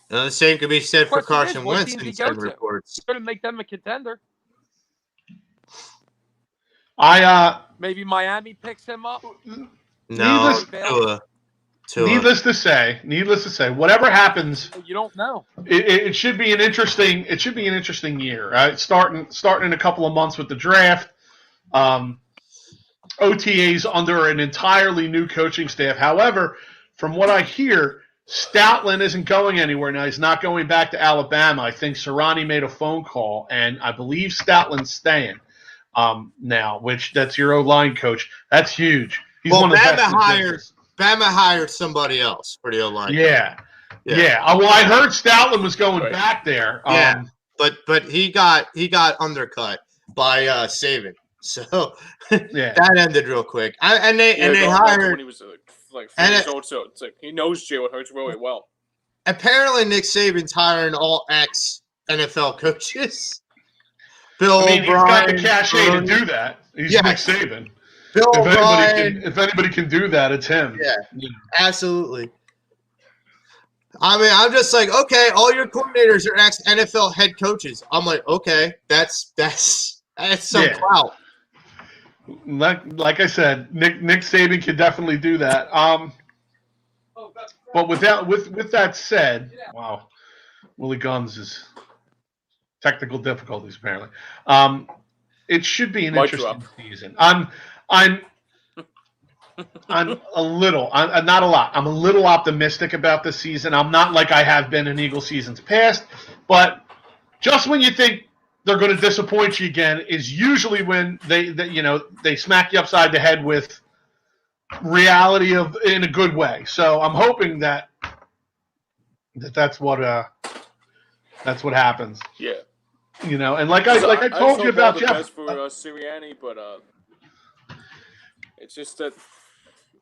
The same could be said for Carson What Wentz team in does he go some to? reports. Going to make them a contender. Maybe Miami picks him up. No, Needless to say, whatever happens, you don't know. It should be an interesting. It should be an interesting year. Starting in a couple of months with the draft. OTAs under an entirely new coaching staff. However, from what I hear, Stoutland isn't going anywhere now. He's not going back to Alabama. I think Sirianni made a phone call, and I believe Stoutland's staying now. Which that's your O-line coach. That's huge. He's one of the best. Bama hired somebody else for the O-line. Yeah. Well, I heard Stoutland was going back there. But he got undercut by Saban. So that ended real quick. And they hired when he was like 4 years old. So it's like he knows Jalen Hurts really well. Apparently, Nick Saban's hiring all ex-NFL coaches. Bill O'Brien. He's got the cachet to do that. He's Nick Saban. Bill O'Brien. If anybody can do that, it's him. Yeah, absolutely. I mean, I'm just like, okay, all your coordinators are ex-NFL head coaches. I'm like, okay, that's some clout. Like I said, Nick Saban can definitely do that. But with that said, wow, Willie Guns is technical difficulties apparently. It should be an interesting season. I'm a little, not a lot. I'm a little optimistic about this season. I'm not like I have been in Eagle seasons past, but just when you think they're going to disappoint you again is usually when they smack you upside the head with reality in a good way. So I'm hoping that's what happens. Yeah. And like I told you about Jeff for Sirianni, but it's just that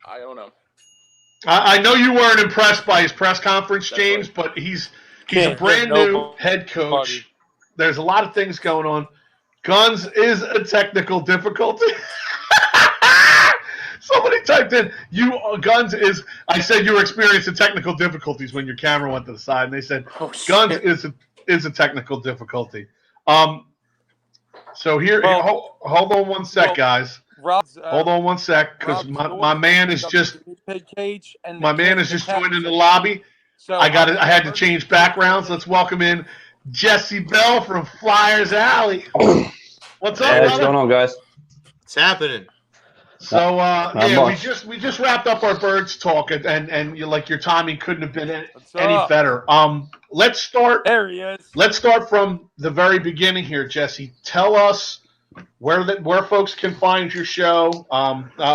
I don't know. I know you weren't impressed by his press conference, James, but he's a brand new head coach. There's a lot of things going on. Guns is a technical difficulty. Somebody typed in, Guns is, I said you were experiencing technical difficulties when your camera went to the side, and they said, Guns is a technical difficulty. So here, hold on one sec, guys. Hold on one sec, because my man is just joined in the lobby. So I had to change backgrounds. Let's welcome in Jesse Bell from Flyers Alley. What's up, brother? What's going on, guys? What's happening? So we just wrapped up our birds talk, and your timing couldn't have been any better. Let's start. There he is. Let's start from the very beginning here, Jesse. Tell us where folks can find your show,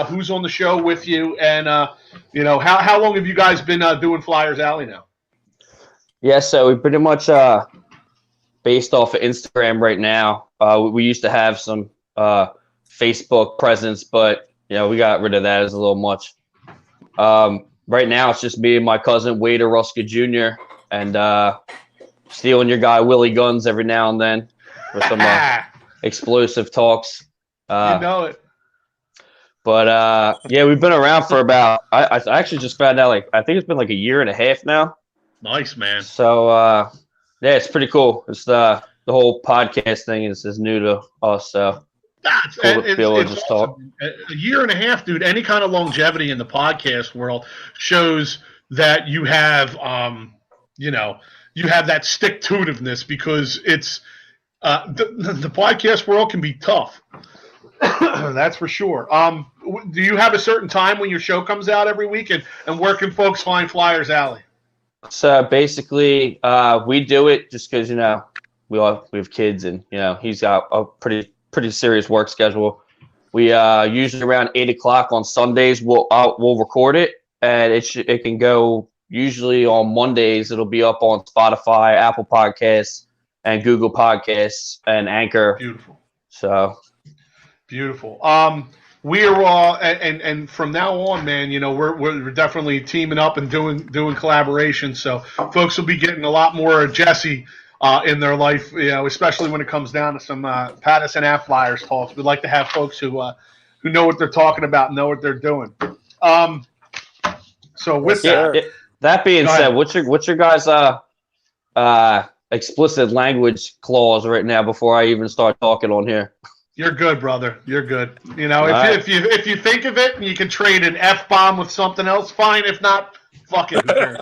who's on the show with you, and how long have you guys been doing Flyers Alley now? Yeah, so we pretty much based off of Instagram right now. We used to have some Facebook presence, but we got rid of that as a little much. Right now, it's just me and my cousin Wade Ruska Jr. and stealing your guy Willie Guns every now and then with some explosive talks. You know it. But we've been around for about. I actually just found out I think it's been like a year and a half now. Nice, man. So it's pretty cool. It's the whole podcast thing is new to us. So it's awesome. A year and a half, dude. Any kind of longevity in the podcast world shows that you have, you have that stick-to-itiveness, because it's the podcast world can be tough. That's for sure. Do you have a certain time when your show comes out every week, and where can folks find Flyers Alley? So basically, we do it just because we have kids, and he's got a pretty serious work schedule. We usually around 8:00 on Sundays we'll record it, and it can go usually on Mondays. It'll be up on Spotify, Apple Podcasts, and Google Podcasts, and Anchor. Beautiful. So beautiful. We are all, and from now on, man, we're definitely teaming up and doing collaboration. So folks will be getting a lot more of Jesse in their life, especially when it comes down to some Pattison Ave Flyers talks. We'd like to have folks who know what they're talking about, and know what they're doing. So with that being said, what's your guys' explicit language clause right now before I even start talking on here? You're good, brother. You're good. If you think of it and you can trade an F-bomb with something else, fine. If not, fuck it. Who cares?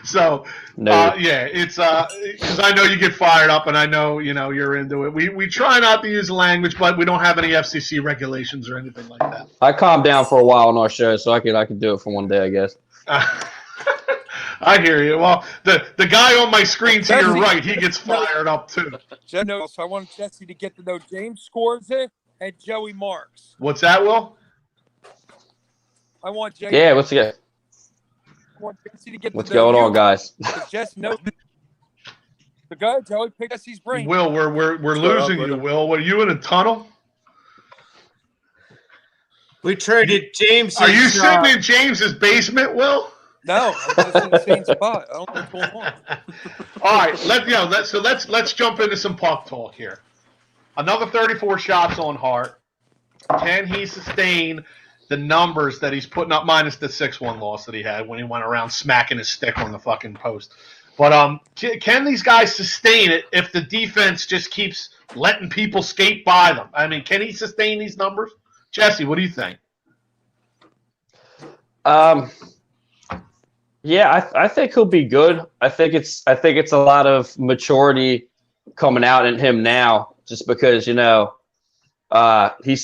So, it's because I know you get fired up, and I know you're into it. We try not to use language, but we don't have any FCC regulations or anything like that. I calmed down for a while on our show, so I can do it for one day, I guess. I hear you. Well, the guy on my screen to your right, he gets fired up too. So I want Jesse to get to know James Scorza and Joey Marks. What's that, Will? I want Jesse. Yeah, what's going on, guys? Jesse knows the guy. Joey, pick Jesse's brain. Will, we're losing you. Will, what, are you in a tunnle? We traded James. Are you sitting in James's basement, Will? No, I'm just in the same spot. I don't know what's going on. All right, let's jump into some puck talk here. Another 34 shots on Hart. Can he sustain the numbers that he's putting up, minus the 6-1 loss that he had when he went around smacking his stick on the fucking post? But can these guys sustain it if the defense just keeps letting people skate by them? I mean, can he sustain these numbers? Jesse, what do you think? Yeah, I think he'll be good. I think it's a lot of maturity coming out in him now, just because he's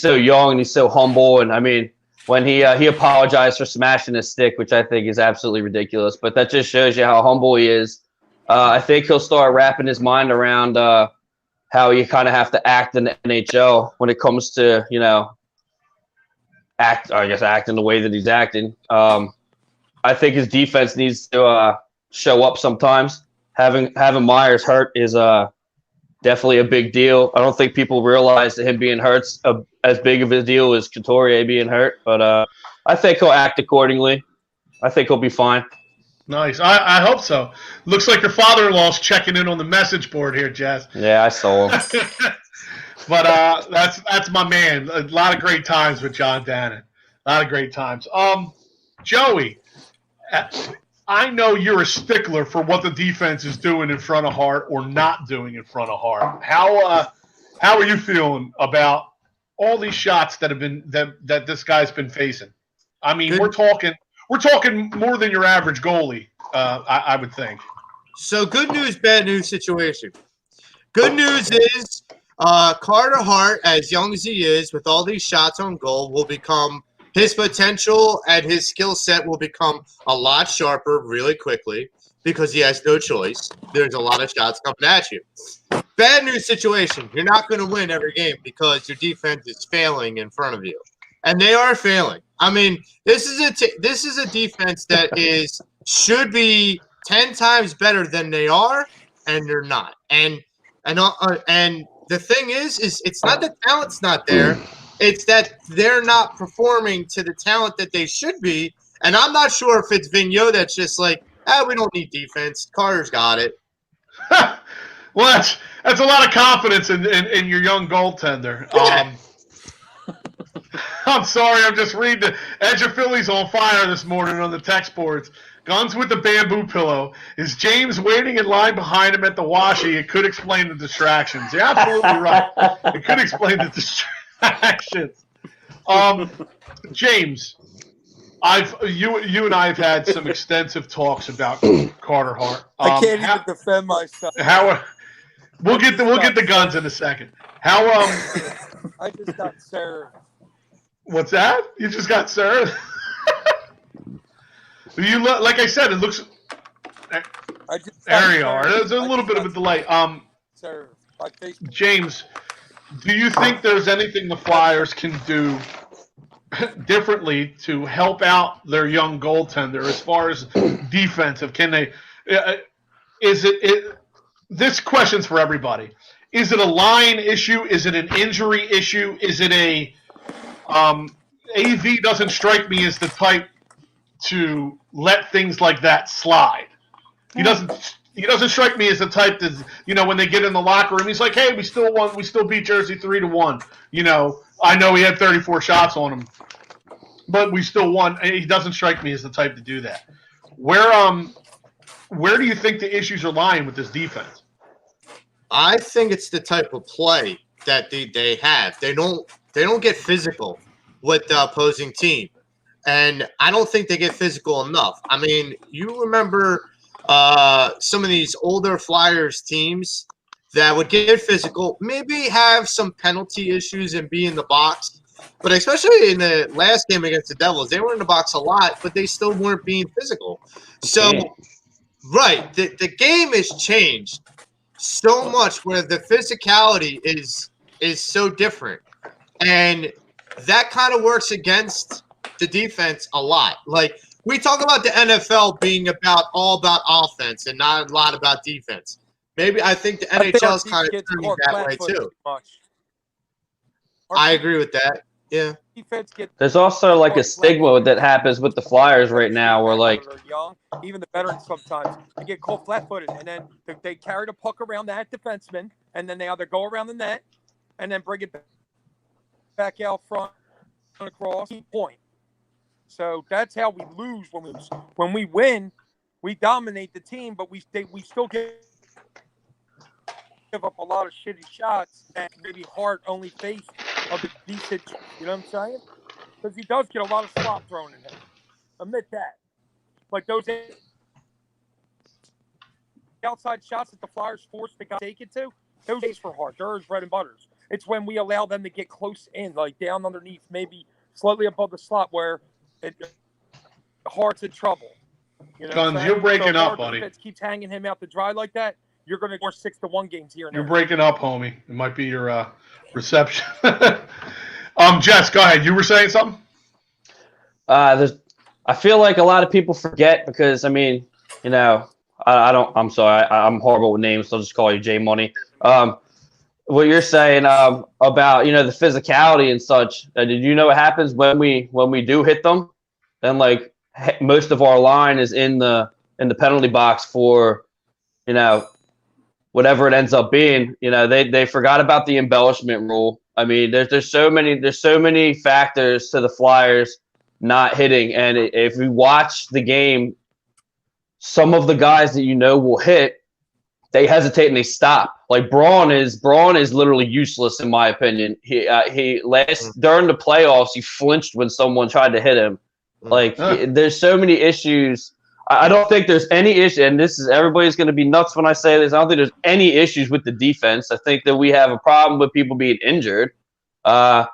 so young and he's so humble. And I mean, when he apologized for smashing his stick, which I think is absolutely ridiculous, but that just shows you how humble he is. I think he'll start wrapping his mind around how you kind of have to act in the NHL when it comes to acting the way that he's acting. I think his defense needs to show up sometimes. Having Myers hurt is definitely a big deal. I don't think people realize that him being hurt's as big of a deal as Couturier being hurt, but I think he'll act accordingly. I think he'll be fine. Nice. I hope so. Looks like your father-in-law's checking in on the message board here, Jazz. Yeah, I saw him. But that's my man. A lot of great times with John Dannon. A lot of great times. Joey, I know you're a stickler for what the defense is doing in front of Hart or not doing in front of Hart. How are you feeling about all these shots that have been that this guy's been facing? I mean, we're talking more than your average goalie, I would think. So good news, bad news situation. Good news is Carter Hart, as young as he is, with all these shots on goal, will become his potential and his skill set will become a lot sharper really quickly because he has no choice. There's a lot of shots coming at you. Bad news situation. You're not going to win every game because your defense is failing in front of you. And they are failing. I mean, this is a defense that should be 10 times better than they are, and they're not. And the thing is it's not that talent's not there. It's that they're not performing to the talent that they should be. And I'm not sure if it's Vigneault that's just like, we don't need defense. Carter's got it. Well, that's a lot of confidence in your young goaltender. I'm sorry, I'm just reading the Edge of Phillies on fire this morning on the text boards. Guns with the bamboo pillow. Is James waiting in line behind him at the washy? It could explain the distractions. You're absolutely right. It could explain the distractions. James, you and I have had some extensive talks about Carter Hart. I can't even defend myself. We'll get the guns in a second. I just got served. What's that? You just got served? Like I said, it looks. There you are. There's a little bit of a delay. James, do you think there's anything the Flyers can do differently to help out their young goaltender as far as defensive? Can they? This question's for everybody. Is it a line issue? Is it an injury issue? Is it a AV doesn't strike me as the type to let things like that slide. He doesn't strike me as the type that, when they get in the locker room, he's like, hey, we still won, we still beat Jersey 3-1. I know he had 34 shots on him, but we still won. He doesn't strike me as the type to do that. Where do you think the issues are lying with this defense? I think it's the type of play that they have. They don't get physical with the opposing team. And I don't think they get physical enough. I mean, you remember some of these older Flyers teams that would get physical, maybe have some penalty issues and be in the box. But especially in the last game against the Devils, they were in the box a lot, but they still weren't being physical. So, right, the game has changed so much where the physicality is so different. And that kind of works against the defense a lot. Like, we talk about the NFL being all about offense and not a lot about defense. Maybe I think the NHL is kind of turning that way too. I agree with that. Yeah. There's also like a stigma that happens with the Flyers right now where like young, even the veterans sometimes they get caught flat-footed and then they carry the puck around that defenseman and then they either go around the net and then bring it back out front across point. So that's how we lose when we lose. When we win, we dominate the team, but we still give up a lot of shitty shots that maybe Hart only faced of a decent. You know what I'm saying? Because he does get a lot of slop thrown in him. Admit that. Like those outside shots that the Flyers forced the guy to take it to, those days for Hart. They're his bread and butters. It's when we allow them to get close in, like down underneath, maybe slightly above the slot where Hart's in trouble. You know Guns, you're breaking up, buddy. If keeps hanging him out to dry like that, you're going to go 6-1 games here and there. You're breaking up, homie. It might be your reception. Jess, go ahead. You were saying something? I feel like a lot of people forget because, I mean, I'm sorry. I'm horrible with names, so I'll just call you J Money. What you're saying about, the physicality and such, did you know what happens when we do hit them? Then, like, most of our line is in the penalty box for, whatever it ends up being. They forgot about the embellishment rule. I mean, there's so many factors to the Flyers not hitting, and if we watch the game, some of the guys that will hit, they hesitate and they stop. Like Braun is literally useless in my opinion. During the playoffs, he flinched when someone tried to hit him. Like there's so many issues. I don't think there's any issue, and everybody's going to be nuts when I say this. I don't think there's any issues with the defense. I think that we have a problem with people being injured. I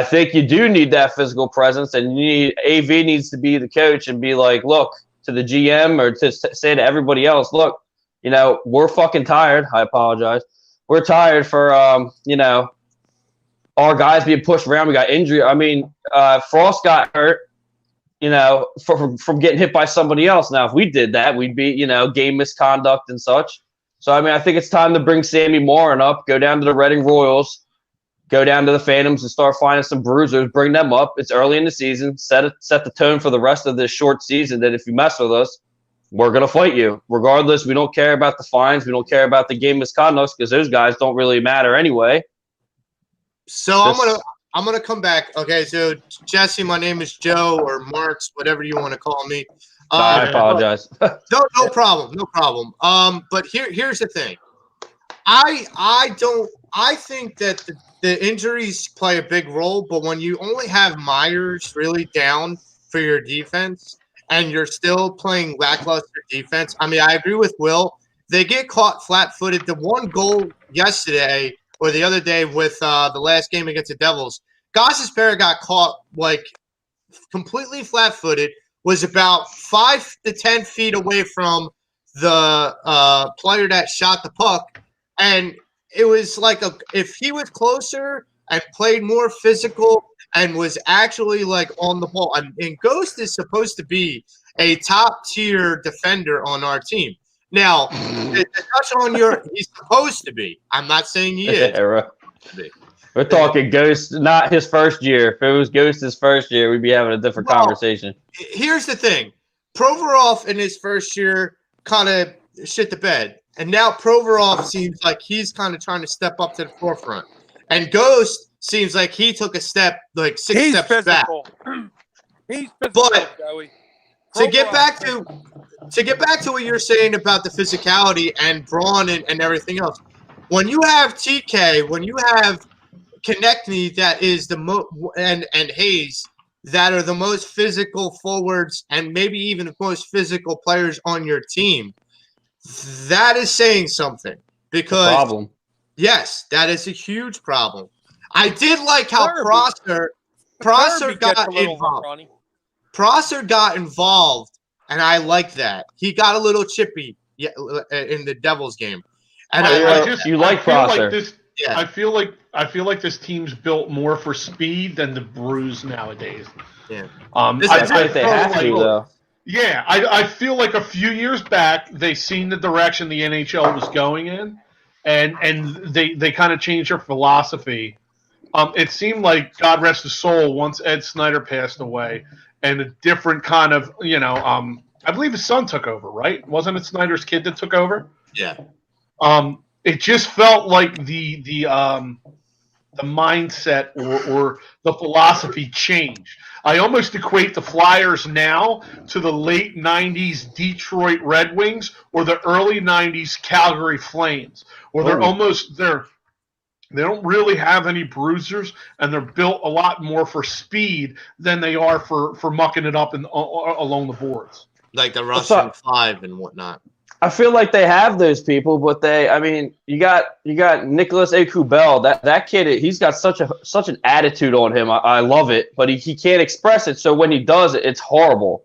think you do need that physical presence, and AV needs to be the coach and be like, look, to the GM or to say to everybody else, look, we're fucking tired. I apologize. We're tired for, our guys being pushed around. We got injury. I mean, Frost got hurt, from getting hit by somebody else. Now, if we did that, we'd be, game misconduct and such. So, I mean, I think it's time to bring Sammy Morin up, go down to the Reading Royals, go down to the Phantoms and start finding some bruisers, bring them up. It's early in the season. Set the tone for the rest of this short season that if you mess with us, we're going to fight you. Regardless, we don't care about the fines. We don't care about the game misconduct because those guys don't really matter anyway. So I'm gonna come back. Okay, so Jesse, my name is Joe or Marks, whatever you want to call me. I apologize. No problem. But here's the thing. I think that the injuries play a big role, but when you only have Myers really down for your defense and you're still playing lackluster defense, I mean, I agree with Will. They get caught flat-footed. The one goal yesterday or the other day with the last game against the Devils, Gostisbehere got caught like completely flat-footed, was about 5 to 10 feet away from the player that shot the puck, and it was like if he was closer and played more physical and was actually like on the ball. And Ghost is supposed to be a top-tier defender on our team. Now, to touch on he's supposed to be. I'm not saying he is. We're talking Ghost, not his first year. If it was Ghost's first year, we'd be having a different conversation. Here's the thing. Provorov in his first year kind of shit the bed. And now Provorov seems like he's kind of trying to step up to the forefront. And Ghost seems like he took a step, like six steps physical. back. He's physical, but Joey. to get back to what you're saying about the physicality and Braun and everything else, when you have TK, when you have Konechny that is the and Hayes that are the most physical forwards and maybe even the most physical players on your team, that is saying something. Because yes, that is a huge problem. I did like how Prosser got involved. Prosser got involved, and I like that. He got a little chippy in the Devils game. And you like Prosser. I feel like this team's built more for speed than the Bruise nowadays. Yeah. Yeah, I feel like a few years back they seen the direction the NHL was going in, and they kind of changed their philosophy. It seemed like, God rest his soul, once Ed Snyder passed away, and a different kind of, I believe his son took over, right? Wasn't it Snyder's kid that took over? Yeah. It just felt like the mindset or the philosophy changed. I almost equate the Flyers now to the late 90s Detroit Red Wings or the early 90s Calgary Flames, where they don't really have any bruisers, and they're built a lot more for speed than they are for mucking it up along the boards. Like the Russian Five and whatnot. I feel like they have those people, but you got Nicholas Ekubel. That kid, he's got such an attitude on him. I love it, but he can't express it. So when he does it, it's horrible.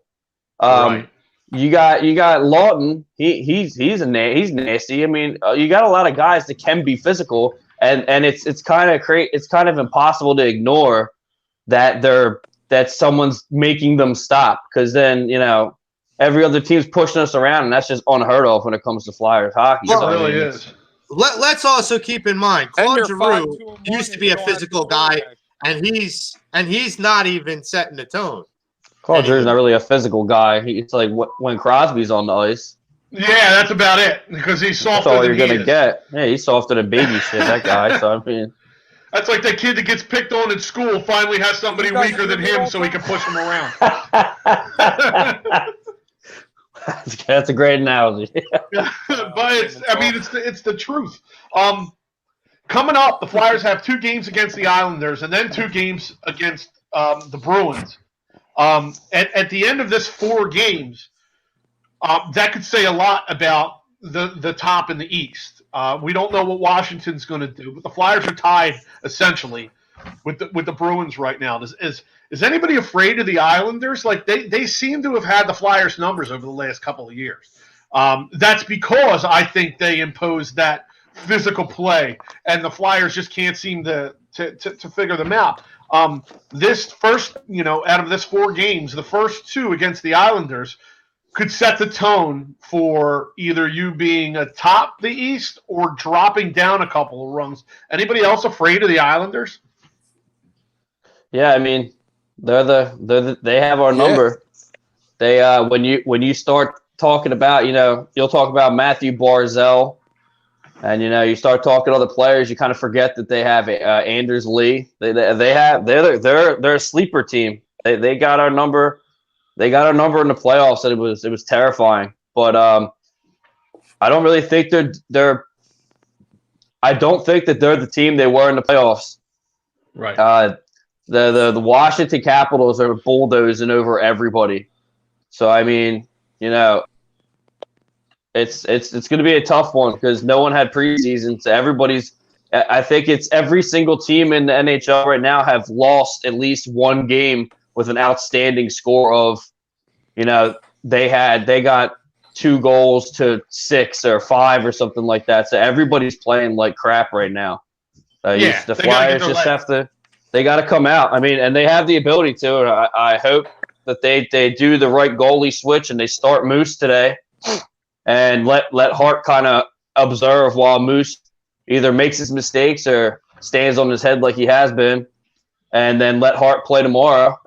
Right. You got Lawton. He's nasty. I mean, you got a lot of guys that can be physical, and it's kind of impossible to ignore that someone's making them stop, because then every other team's pushing us around, and that's just unheard of when it comes to Flyers hockey. Well, it really is. Let's also keep in mind, Claude Giroux used to be a physical guy, and he's not even setting the tone. Carl Drury's not really a physical guy. It's like when Crosby's on the ice. Yeah, that's about it. Because he's softer That's all than you're gonna is. get. Yeah, he's softer than baby shit. That guy. So I mean, that's like that kid that gets picked on in school finally has somebody weaker than him, so he can push him around. That's a great analogy. But it's the truth. Coming up, the Flyers have 2 games against the Islanders and then 2 games against the Bruins. At the end of this 4 games, that could say a lot about the top in the East. We don't know what Washington's going to do, but the Flyers are tied essentially with the Bruins right now. Is anybody afraid of the Islanders? Like they seem to have had the Flyers' numbers over the last couple of years. That's because I think they imposed that physical play, and the Flyers just can't seem to figure them out. This first, out of this 4 games, the first 2 against the Islanders could set the tone for either you being atop the East or dropping down a couple of rungs. Anybody else afraid of the Islanders? Yeah, I mean, they have our number. They when you start talking about, you'll talk about Matthew Barzal, and you start talking other players, you kind of forget that they have Anders Lee. They're a sleeper team. They got our number. They got our number in the playoffs, and it was terrifying. But I don't really think they're. I don't think that they're the team they were in the playoffs. Right. The Washington Capitals are bulldozing over everybody. So I mean, it's going to be a tough one because no one had preseason. So I think it's every single team in the NHL right now have lost at least 1 game with an outstanding score of, they got 2 goals to 6 or 5 or something like that. So everybody's playing like crap right now. The Flyers they got to come out. I mean, and they have the ability to. And I hope that they do the right goalie switch and they start Moose today, and let Hart kind of observe while Moose either makes his mistakes or stands on his head like he has been, and then let Hart play tomorrow.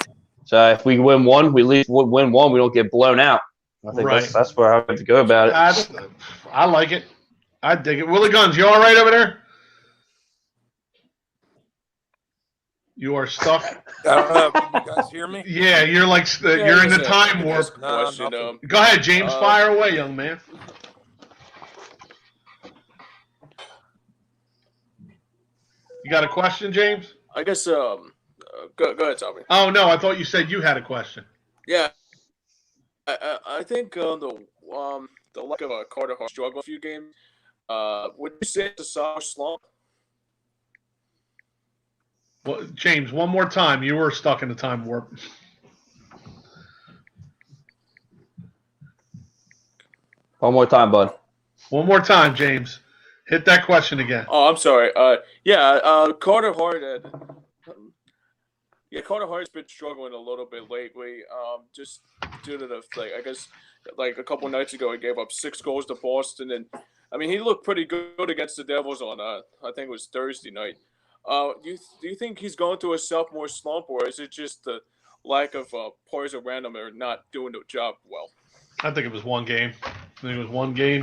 So if we win 1, we at least win 1. We don't get blown out. I think that's where I have to go about it. I like it. I dig it. Willie Guns, you all right over there? You are stuck. I don't know. Can you guys hear me? Yeah, you're like you're in the time warp. Go ahead, James. Fire away, young man. You got a question, James? I guess. Go ahead, Tommy. Oh no, I thought you said you had a question. Yeah, I think the lack of a Carter Hart struggle a few games. Would you say it's a sour slump? Well, James, one more time. You were stuck in the time warp. One more time, bud. One more time, James. Hit that question again. Oh, I'm sorry. Carter Hart. Carter Hart's been struggling a little bit lately. Just due to I guess a couple nights ago he gave up 6 goals to Boston, and I mean he looked pretty good against the Devils on I think it was Thursday night. Do you think he's going through a sophomore slump, or is it just the lack of players around him are not doing the job well? I think it was 1 game.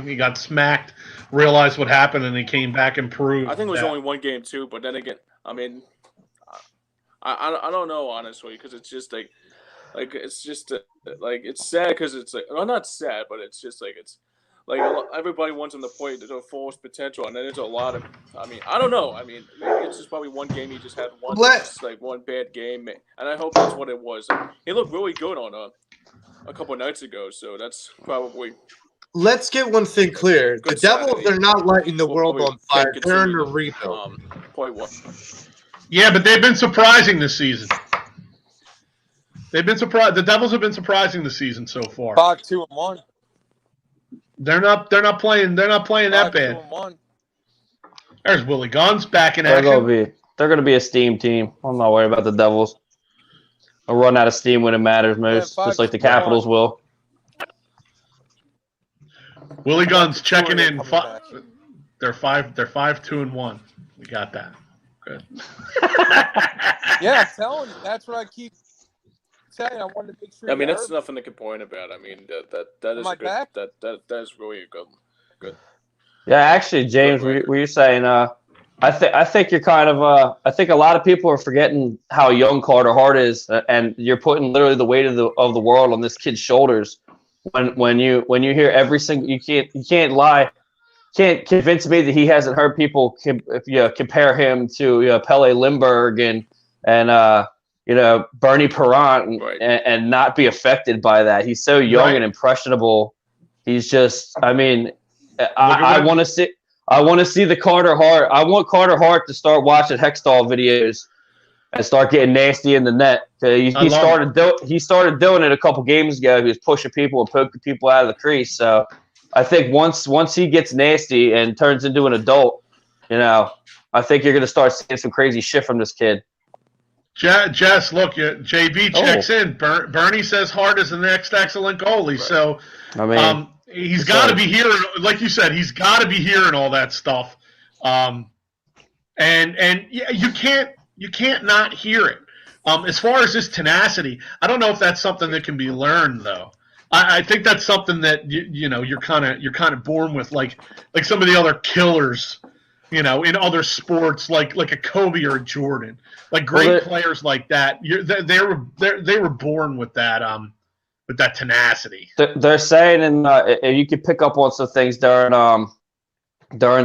He got smacked, realized what happened, and he came back and proved. I think it was only 1 game too, but then again, I mean, I don't know honestly because it's just it's just it's sad because it's not sad, but it's just it's. Everybody wants him to play to the fullest potential, and then there's a lot of. I mean, I don't know. I mean, maybe it's just probably 1 game he just had one bad game, and I hope that's what it was. He looked really good on a couple of nights ago, so that's probably. Let's get one thing clear: the Devils are not lighting the world on fire. They're in a rebuild. Yeah, but they've been surprising this season. They've been surprised. The Devils have been surprising this season so far. 5-2-1. They're not playing that bad. 5-2-1. There's Willie Guns back in action. They're gonna be a steam team. I'm not worried about the Devils. They'll run out of steam when it matters most, just like the Capitals will. Willie Guns checking in. They're 5-2-1. We got that. Good. Yeah, I'm telling you, that's what I keep saying. I wanted to make sure. I mean, that's nothing to complain about. I mean, that is Am I a good. back? That is really a good. Yeah, actually, James, were you saying? I think you're kind of. I think a lot of people are forgetting how young Carter Hart is, and you're putting literally the weight of the world on this kid's shoulders. When you hear every single, you can't lie, can't convince me that he hasn't heard people compare him to Pele Lindbergh and Bernie Perrant and not be affected by that. He's so young and impressionable. He's just, I mean, I want to see the Carter Hart. I want Carter Hart to start watching Hextall videos and start getting nasty in the net. He started doing it a couple games ago. He was pushing people and poking people out of the crease. So I think once he gets nasty and turns into an adult, I think you're going to start seeing some crazy shit from this kid. Jess, look, JB checks in. Bernie says Hart is the next excellent goalie. So, I mean, he's got to be hearing, like you said, he's got to be hearing all that stuff. And yeah, you can't not hear it. As far as this tenacity, I don't know if that's something that can be learned, though. I think that's something that you're kind of born with, like some of the other killers, in other sports, like a Kobe or a Jordan, like great players like that. They were born with that tenacity. They're saying, and you could pick up on some things during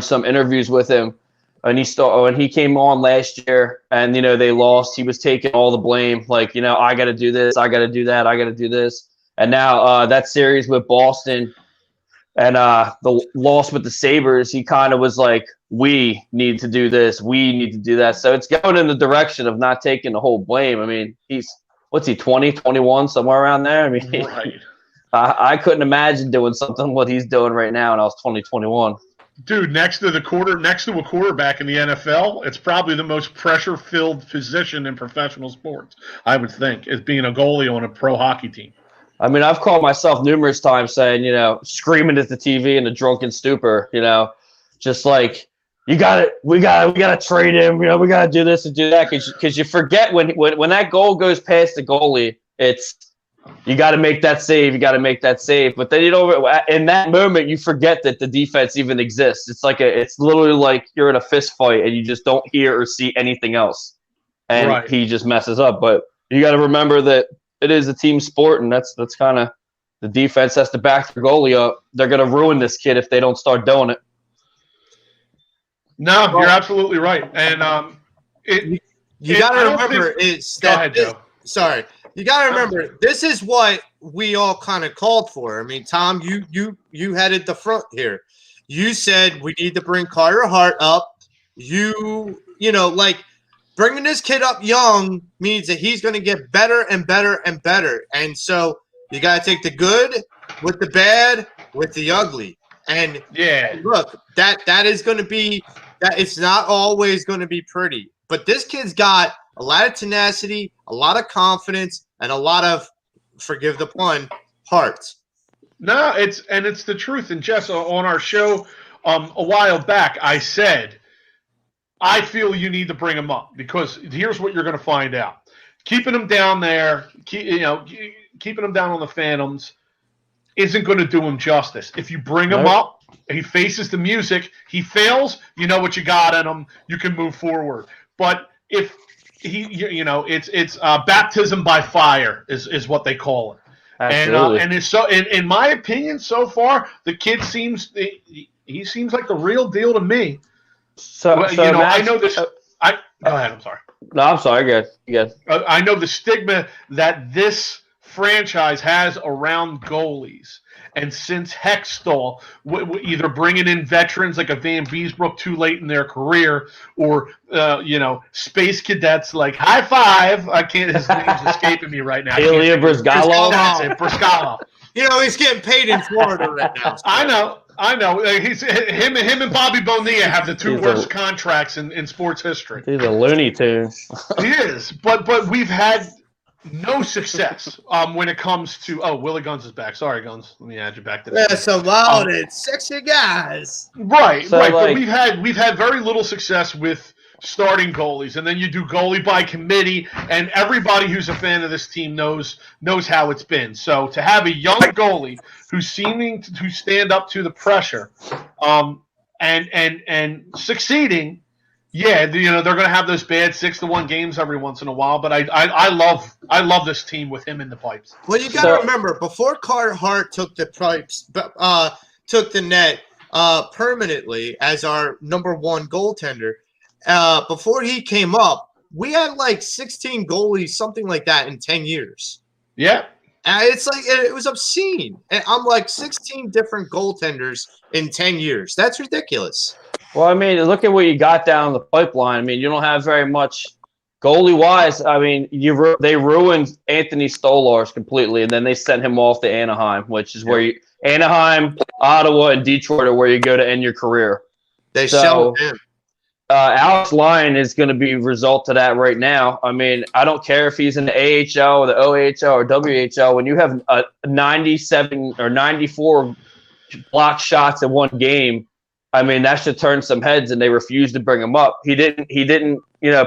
some interviews with him. And when he came on last year and, they lost, he was taking all the blame. Like, I got to do this. I got to do that. I got to do this. And now that series with Boston and the loss with the Sabres, he kind of was like, we need to do this. We need to do that. So it's going in the direction of not taking the whole blame. I mean, what's he, 20, 21, somewhere around there? I mean, right. I couldn't imagine doing something what he's doing right now when I was 20, 21. Dude, next to a quarterback in the NFL, it's probably the most pressure-filled position in professional sports, I would think, is being a goalie on a pro hockey team. I mean, I've called myself numerous times saying, screaming at the TV in a drunken stupor, just like, we got to trade him, we got to do this and do that, because you forget when that goal goes past the goalie, it's you got to make that save. You got to make that save. But then in that moment, you forget that the defense even exists. It's literally like you're in a fist fight and you just don't hear or see anything else, and he just messes up. But you got to remember that it is a team sport, and that's kind of the defense has to back their goalie up. They're gonna ruin this kid if they don't start doing it. No, you're absolutely right, and you got to remember is that. Go ahead, Joe. Sorry. You got to remember, this is what we all kind of called for. I mean, Tom, you headed the front here. You said we need to bring Carter Hart up. Like bringing this kid up young means that he's going to get better and better and better. And so you got to take the good with the bad with the ugly. And look, that is going to be that. It's not always going to be pretty, but this kid's got a lot of tenacity, a lot of confidence, and a lot of, forgive the pun, hearts. No, it's the truth. And Jess, on our show a while back, I said, I feel you need to bring him up because here's what you're going to find out. Keeping him down there, keeping him down on the Phantoms isn't going to do him justice. If you bring him up, he faces the music, he fails, you know what you got in him, you can move forward. But if it's baptism by fire is what they call it. Absolutely. And it's so in my opinion so far the kid seems like the real deal to me. I know this. Go ahead. I'm sorry. No, I'm sorry. Good. I know the stigma that this franchise has around goalies. And since Hextall, either bringing in veterans like a Van Beesbrook too late in their career, or space cadets like High Five, I can't. His name's escaping me right now. Ilya Brizgalov. That's it, Brizgalov. He's getting paid in Florida right now. So. I know. Him and Bobby Bonilla have the two worst contracts in sports history. He's a Looney Tune. He is, but we've had no success when it comes to Willie Guns is back. Sorry, Guns. Let me add you back to that. That's so loud and sexy guys. Right. But we've had very little success with starting goalies, and then you do goalie by committee, and everybody who's a fan of this team knows how it's been. So to have a young goalie who's seeming to stand up to the pressure, and succeeding, yeah, they're going to have those bad 6-1 games every once in a while. But I love this team with him in the pipes. Well, you got to remember, before Carter Hart took the pipes, took the net permanently as our number one goaltender. Before he came up, we had like 16 goalies, something like that, in 10 years. Yeah. And it's like it was obscene. And I'm like 16 different goaltenders in 10 years. That's ridiculous. Well, I mean, look at what you got down the pipeline. I mean, you don't have very much goalie-wise. I mean, they ruined Anthony Stolarz completely, and then they sent him off to Anaheim, which is where Anaheim, Ottawa, and Detroit are where you go to end your career. They showed him. Alex Lyon is going to be a result to that right now. I mean, I don't care if he's in the AHL or the OHL or WHL. When you have 97 or 94 block shots in one game, I mean, that should turn some heads, and they refused to bring him up. He didn't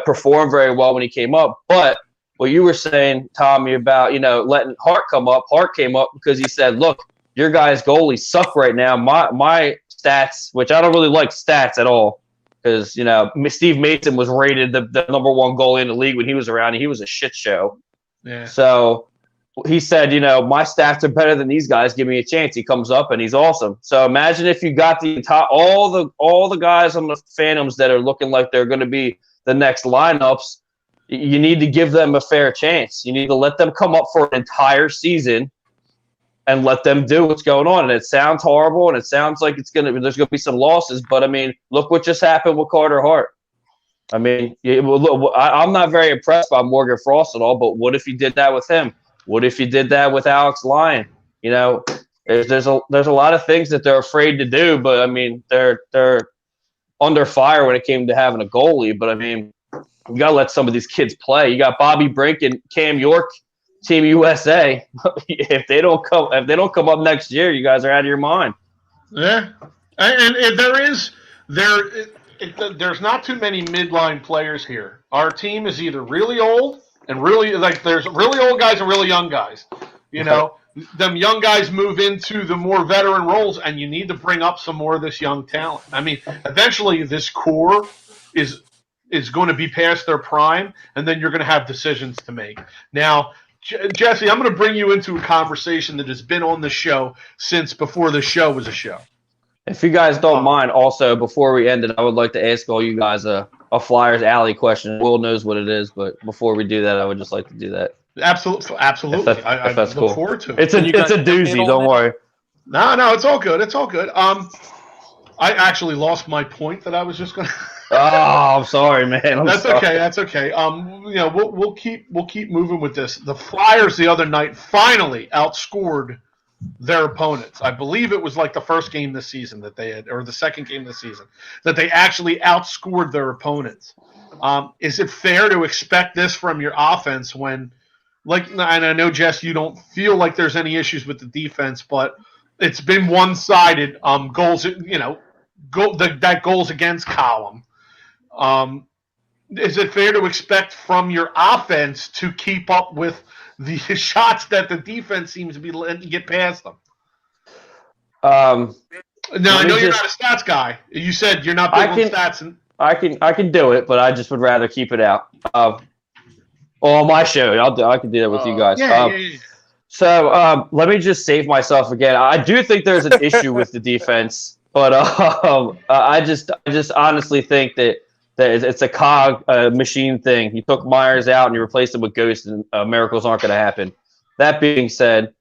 perform very well when he came up. But what you were saying, Tommy, about, letting Hart come up, Hart came up because he said, look, your guys' goalies suck right now. My stats, which I don't really like stats at all, because, Steve Mason was rated the number one goalie in the league when he was around, and he was a shit show. Yeah. So he said, my stats are better than these guys. Give me a chance. He comes up, and he's awesome. So imagine if you got all the guys on the Phantoms that are looking like they're going to be the next lineups. You need to give them a fair chance. You need to let them come up for an entire season and let them do what's going on. And it sounds horrible, and it sounds like there's going to be some losses. But, I mean, look what just happened with Carter Hart. I mean, I'm not very impressed by Morgan Frost at all, but what if you did that with him? What if you did that with Alex Lyon? There's a lot of things that they're afraid to do, but, I mean, they're under fire when it came to having a goalie. But, I mean, you got to let some of these kids play. You got Bobby Brink and Cam York, Team USA. If they don't come up next year, you guys are out of your mind. Yeah, and there's not too many midline players here. Our team is either really old and there's really old guys and really young guys. Them young guys move into the more veteran roles, and you need to bring up some more of this young talent. I mean, eventually this core is going to be past their prime, and then you're going to have decisions to make. Now, Jesse, I'm going to bring you into a conversation that has been on the show since before the show was a show. If you guys don't mind, also, before we end it, I would like to ask all you guys a Flyers Alley question. Will knows what it is, but before we do that, I would just like to do that. Absolutely. I look cool. forward to it. It's a doozy, don't worry. No, it's all good. It's all good. I actually lost my point that I was just going to... Oh, I'm sorry, man. That's okay. We'll keep moving with this. The Flyers the other night finally outscored their opponents. I believe it was like the first game this season that they had, or the second game this season, that they actually outscored their opponents. Is it fair to expect this from your offense when, and I know, Jess, you don't feel like there's any issues with the defense, but it's been one-sided. Goals, that goals against column. Is it fair to expect from your offense to keep up with the shots that the defense seems to be letting get past them? Now, I know you're not a stats guy. You said you're not big on stats. I can do it, but I just would rather keep it out. On my show, I can do that with you guys. Yeah. So let me just save myself again. I do think there's an issue with the defense, but I just honestly think that it's a cog machine thing. You took Myers out and you replaced him with Ghost, and miracles aren't going to happen. That being said,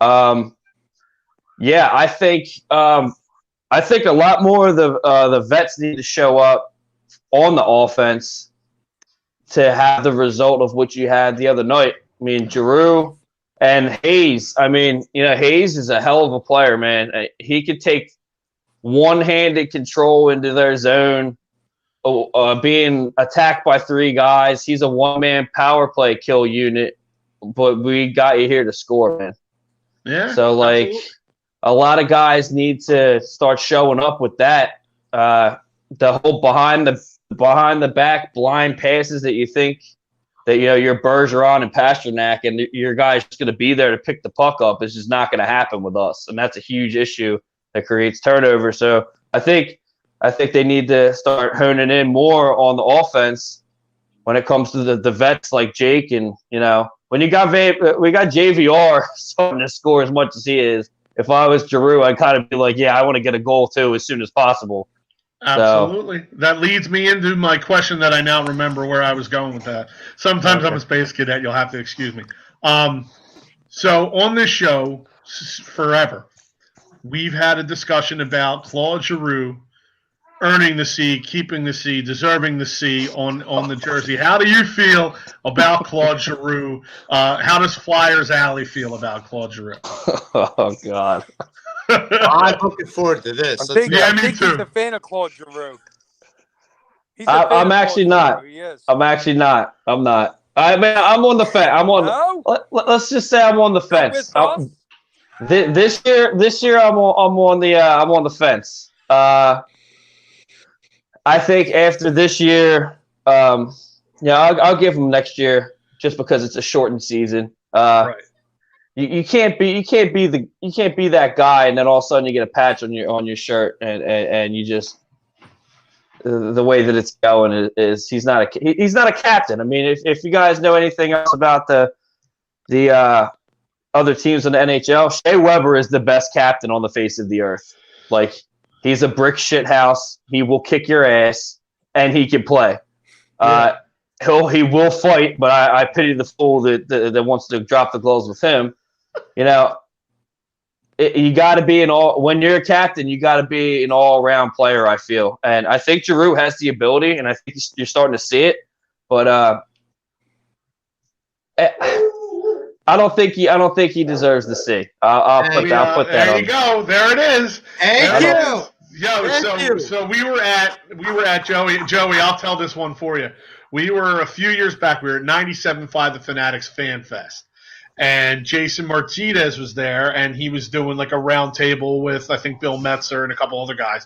I think a lot more of the vets need to show up on the offense to have the result of what you had the other night. I mean, Giroux and Hayes. I mean, Hayes is a hell of a player, man. He could take one-handed control into their zone, being attacked by three guys. He's a one-man power play kill unit, but we got you here to score, man. Yeah. So, absolutely. A lot of guys need to start showing up with that. The whole behind behind the back blind passes that you think that your Bergeron and Pasternak and your guy's just going to be there to pick the puck up is just not going to happen with us, and that's a huge issue that creates turnover. So I think they need to start honing in more on the offense when it comes to the vets like Jake, and when we got JVR starting to score as much as he is. If I was Giroux, I'd kind of be like, yeah, I want to get a goal too as soon as possible. Absolutely. So, that leads me into my question that I now remember where I was going with that. Sometimes I'm a space cadet. You'll have to excuse me. So on this show, forever, we've had a discussion about Claude Giroux earning the C, keeping the C, deserving the C on the jersey. How do you feel about Claude Giroux? How does Flyers Alley feel about Claude Giroux? Oh, God. I'm looking forward to this. I think too. He's a fan of Claude Giroux. I'm actually not. I'm actually not. I'm not. I'm on the fence. Let's just say I'm on the fence. This year I'm on the fence. I think after this year, I'll give him next year just because it's a shortened season. Right. You can't be that guy and then all of a sudden you get a patch on your shirt and you just the way that it's going is he's not a captain. I mean, if you guys know anything else about the other teams in the NHL, Shea Weber is the best captain on the face of the earth. Like, he's a brick shit house. He will kick your ass and he can play. Yeah. He will fight, but I pity the fool that wants to drop the gloves with him. You got to be when you're a captain, you got to be an all-around player, I feel. And I think Giroux has the ability, and I think you're starting to see it. But I don't think he deserves the C. I'll put that on. There you go. There it is. Thank you. So we were at Joey. Joey, I'll tell this one for you. We were a few years back. We were at 97.5 the Fanatics Fan Fest. And Jason Martinez was there, and he was doing like a round table with, I think, Bill Metzer and a couple other guys,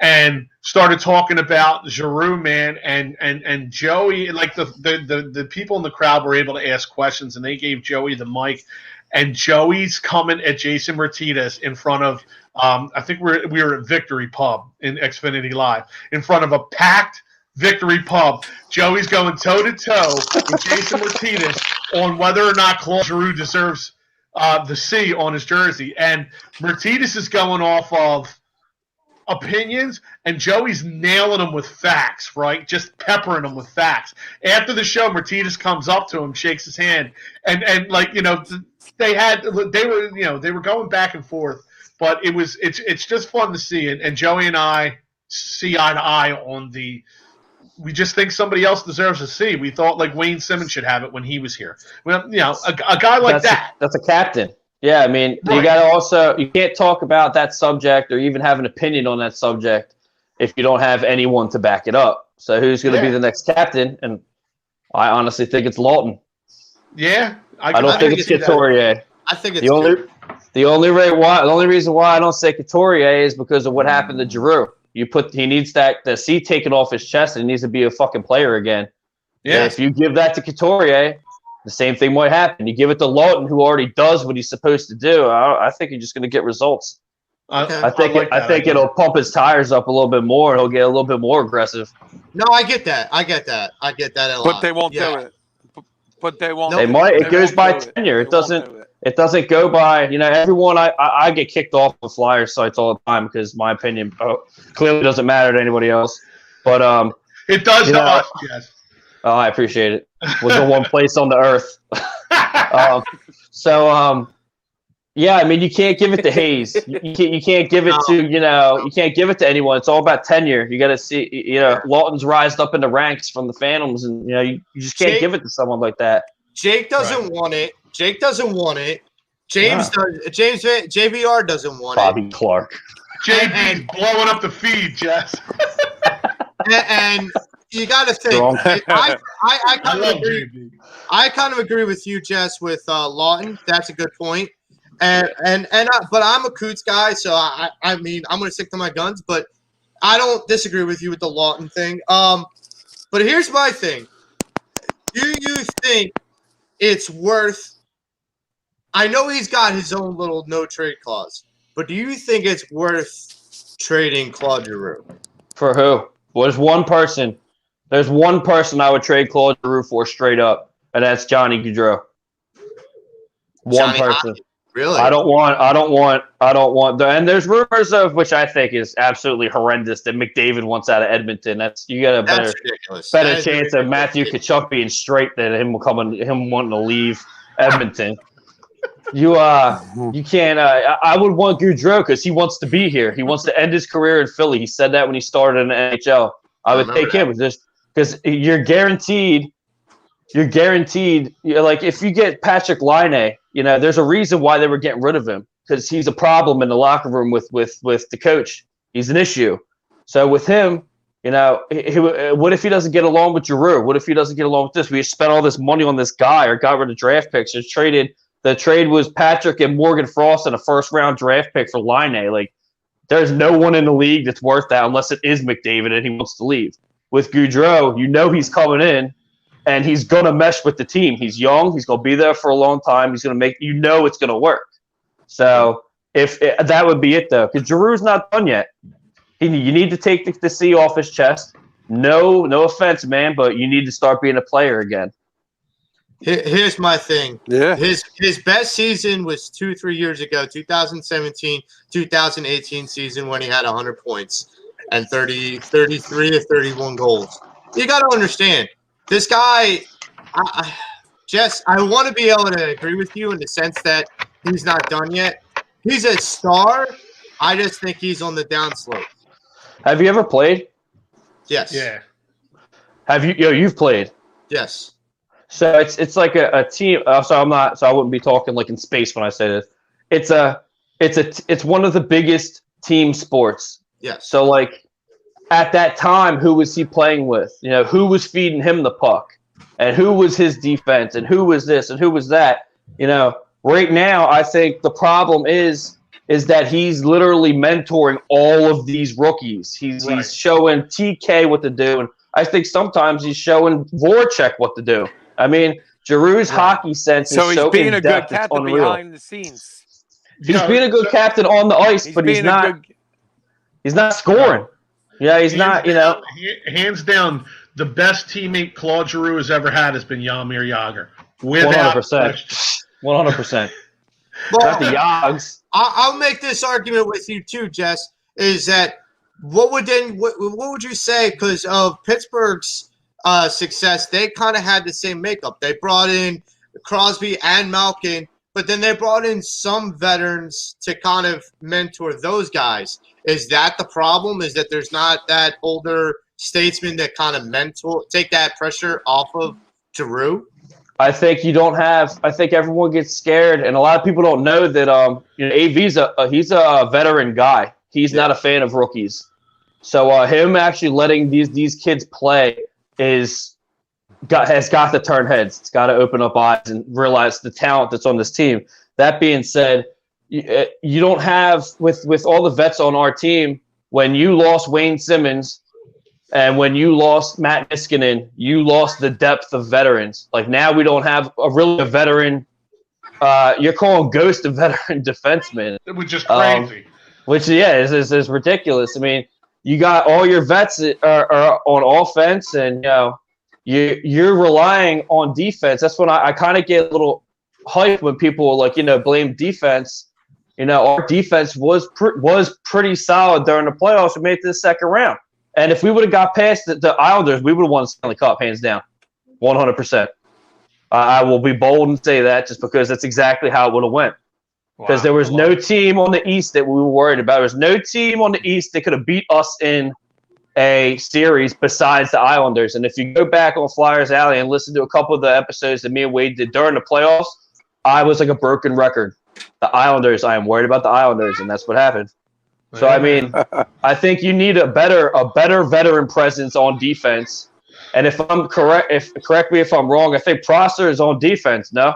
and started talking about Giroux, man, and Joey. Like the people in the crowd were able to ask questions, and they gave Joey the mic, and Joey's coming at Jason Martinez in front of, I think we were at Victory Pub in Xfinity Live, in front of a packed Victory Pub. Joey's going toe-to-toe with Jason Martinez on whether or not Claude Giroux deserves the C on his jersey. And Martinez is going off of opinions, and Joey's nailing him with facts, right? Just peppering him with facts. After the show, Martinez comes up to him, shakes his hand, and they were going back and forth, but it's just fun to see. And Joey and I see eye to eye on we just think somebody else deserves a C. We thought like Wayne Simmons should have it when he was here. Well, a guy like that's a captain. Yeah, I mean, right. You can't talk about that subject or even have an opinion on that subject if you don't have anyone to back it up. So who's going to be the next captain? And I honestly think it's Lawton. Yeah, I don't think it's Couturier. I think it's the only reason why I don't say Couturier is because of what happened to Giroux. He needs the C taken off his chest, and he needs to be a fucking player again. Yeah. And if you give that to Couturier, the same thing might happen. You give it to Lawton, who already does what he's supposed to do. I think you're just going to get results. Okay. I think it'll pump his tires up a little bit more, and he'll get a little bit more aggressive. No, I get that a lot. But they won't do it. But they won't. They might. It goes by tenure. It doesn't. It doesn't go by, everyone. I get kicked off of Flyers sites all the time because my opinion clearly doesn't matter to anybody else. But it does to us, Jess. Oh, I appreciate it. Was the one place on the earth. Yeah, I mean, you can't give it to Hayes. You can't give it to you can't give it to anyone. It's all about tenure. You got to see Lawton's rised up in the ranks from the Phantoms, and you just can't give it to someone like that. Jake doesn't want it. James does. JVR doesn't want Bobby Clark. JB's blowing up the feed, Jess. and you got to think. I kind of agree with you, Jess, with Lawton. That's a good point. But I'm a Coots guy, so I mean, I'm going to stick to my guns. But I don't disagree with you with the Lawton thing. But here's my thing. Do you think it's worth – I know he's got his own little no-trade clause, but do you think it's worth trading Claude Giroux? For who? Well, there's one person. There's one person I would trade Claude Giroux for straight up, and that's Johnny Gaudreau. One person. Hockey. Really? I don't want. And there's rumors of, which I think is absolutely horrendous, that McDavid wants out of Edmonton. You got a better chance of Matthew Tkachuk being straight than him wanting to leave Edmonton. You can't. I would want Gaudreau because he wants to be here. He wants to end his career in Philly. He said that when he started in the NHL. I would take him just because you're guaranteed. Like if you get Patrick Laine, there's a reason why they were getting rid of him because he's a problem in the locker room with the coach. He's an issue. So with him, what if he doesn't get along with Giroux? What if he doesn't get along with this? We spent all this money on this guy or got rid of draft picks or traded. The trade was Patrick and Morgan Frost and a first-round draft pick for Laine. Like, there's no one in the league that's worth that unless it is McDavid and he wants to leave. With Gaudreau, he's coming in and he's going to mesh with the team. He's young. He's going to be there for a long time. He's going to make it's going to work. So that would be it, though, because Giroux's not done yet. You need to take the C off his chest. No offense, man, but you need to start being a player again. Here's my thing. Yeah. His best season was 2-3 years ago, 2017, 2018 season when he had 100 points and 33 or 31 goals. You got to understand, this guy, I want to be able to agree with you in the sense that he's not done yet. He's a star. I just think he's on the downslope. Have you ever played? Yes. Yeah. Have you? You've played. Yes. So it's like a team. So I wouldn't be talking like in space when I say this. It's one of the biggest team sports. Yes. So like at that time, who was he playing with? Who was feeding him the puck, and who was his defense, and who was this, and who was that? Right now, I think the problem is that he's literally mentoring all of these rookies. He's showing TK what to do, and I think sometimes he's showing Voracek what to do. I mean, Giroux's hockey sense is so he's being a good in-depth, captain behind the scenes. He's being a good captain on the ice, but he's not. He's not scoring. Yeah, he's not. Hands down, the best teammate Claude Giroux has ever had has been Jaromir Jagr. 100%. 100%. Not the Yogs. I'll make this argument with you too, Jess. Is that what would you say because of Pittsburgh's success? They kind of had the same makeup. They brought in Crosby and Malkin, but then they brought in some veterans to kind of mentor those guys. Is that the problem? Is that there's not that older statesman that kind of take that pressure off of Giroux? I think you don't have. I think everyone gets scared, and a lot of people don't know that. AV's he's a veteran guy. He's not a fan of rookies, so him actually letting these kids play has got to turn heads. It's got to open up eyes and realize the talent that's on this team. That being said, you don't have with all the vets on our team. When you lost Wayne Simmons. And when you lost Matt Niskanen, you lost the depth of veterans. Like now we don't have a veteran. You're calling Ghost a veteran defenseman. Which is crazy. Which is ridiculous. I mean, you got all your vets are on offense, and you're relying on defense. That's when I kind of get a little hype when people blame defense. Our defense was pretty solid during the playoffs. We made it to the second round. And if we would have got past the Islanders, we would have won the Stanley Cup, hands down, 100%. I will be bold and say that just because that's exactly how it would have went. Because there was no team on the East that we were worried about. There was no team on the East that could have beat us in a series besides the Islanders. And if you go back on Flyers Alley and listen to a couple of the episodes that me and Wade did during the playoffs, I was like a broken record. The Islanders, I am worried about the Islanders, and that's what happened. So, I mean, I think you need a better veteran presence on defense. And if I'm correct, correct me if I'm wrong, I think Prosser is on defense, no?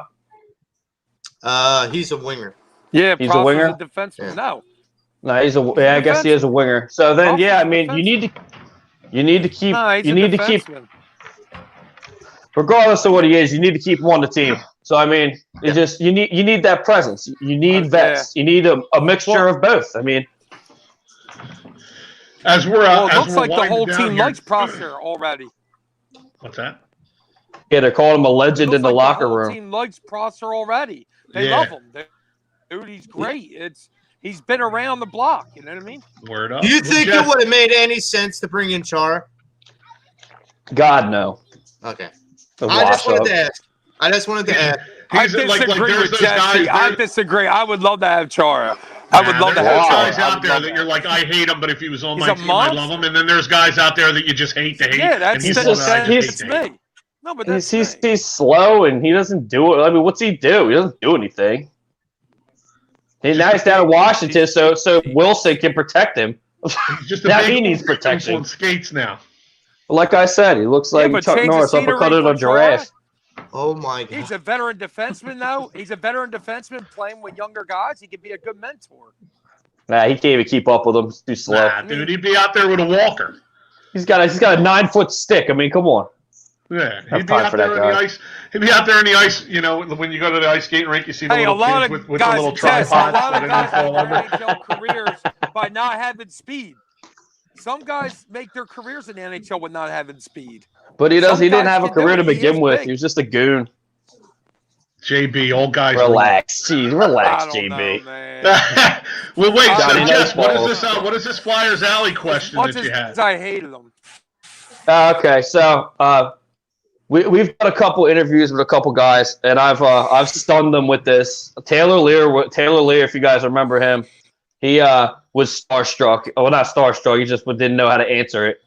He's a winger. Yeah, he's a winger. A defenseman. No. No, I guess he is a winger. So then, I mean, you need to keep. Regardless of what he is, you need to keep him on the team. So I mean, you need that presence. You need vets. You need a mixture of both. I mean, as we're it looks like the whole team likes Prosser already. What's that? Yeah, they're calling him a legend in the locker room. The whole team likes Prosser already. They love him. Dude, he's great. He's been around the block. You know what I mean? Word up. Do you think it would have made any sense to bring in Char? God, no. Okay. I just wanted to ask. I disagree with Jesse. I disagree. I would love to have Chara. I would love to have guys out there that you're like, I hate him, but if he was on my team, I'd love him. And then there's guys out there that you just hate to hate. Yeah, that's me. No, but he's slow and he doesn't do it. I mean, what's he do? He doesn't do anything. Now he's down in Washington, so Wilson can protect him. Now he needs protection. On skates now. Like I said, he looks like Chuck Norris uppercutted a giraffe. Oh my God! He's a veteran defenseman, though. He's a veteran defenseman playing with younger guys. He could be a good mentor. Nah, he can't even keep up with them. He's too slow. Nah, dude, he'd be out there with a walker. He's got a 9-foot stick. I mean, come on. Yeah, he'd be out there in the ice. He'd be out there in the ice. You know, when you go to the ice skating rink, you see the little kids with the little tripods. A lot of guys have NHL careers by not having speed. Some guys make their careers in the NHL with not having speed. But he didn't have a career to begin with. He was just a goon. JB, old guys. Relax, JB. Well, wait. So, Jess, what is this Flyers Alley question that you had? I hated them. Okay, so we've done a couple interviews with a couple guys, and I've stunned them with this. Taylor Lear, if you guys remember him, he was starstruck. Well, not starstruck. He just didn't know how to answer it.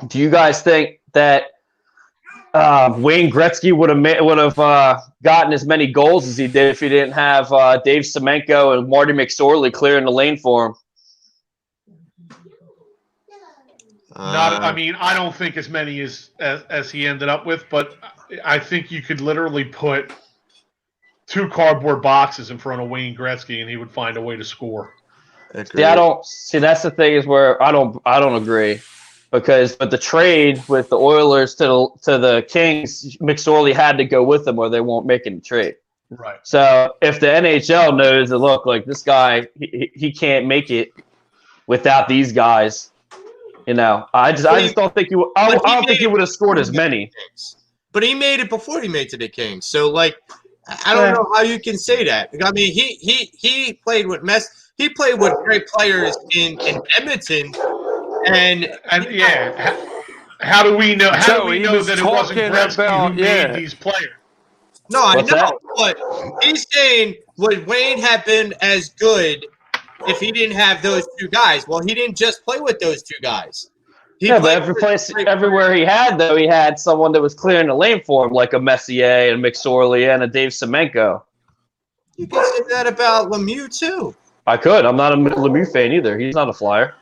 Do you guys think that Wayne Gretzky would have gotten as many goals as he did if he didn't have Dave Semenko and Marty McSorley clearing the lane for him? I mean, I don't think as many as he ended up with, but I think you could literally put 2 cardboard boxes in front of Wayne Gretzky and he would find a way to score. Yeah, that's the thing is where I don't agree. Because the trade with the Oilers to the Kings, McSorley had to go with them or they won't make any trade. Right. So if the NHL knows that, look, like this guy, he can't make it without these guys, you know, I just don't think you. I don't think he would have scored as many. But he made it before he made it to the Kings. So like, I don't know how you can say that. I mean, he played with He played with great players in Edmonton. And yeah, how do we know? How do we know that it wasn't Gretzky who made these players? No, I know, but he's saying would Wayne have been as good if he didn't have those 2 guys? Well, he didn't just play with those 2 guys. But everywhere he had, though, he had someone that was clearing the lane for him, like a Messier and McSorley and a Dave Semenko. You can say that about Lemieux too. I could. I'm not a Lemieux fan either. He's not a Flyer.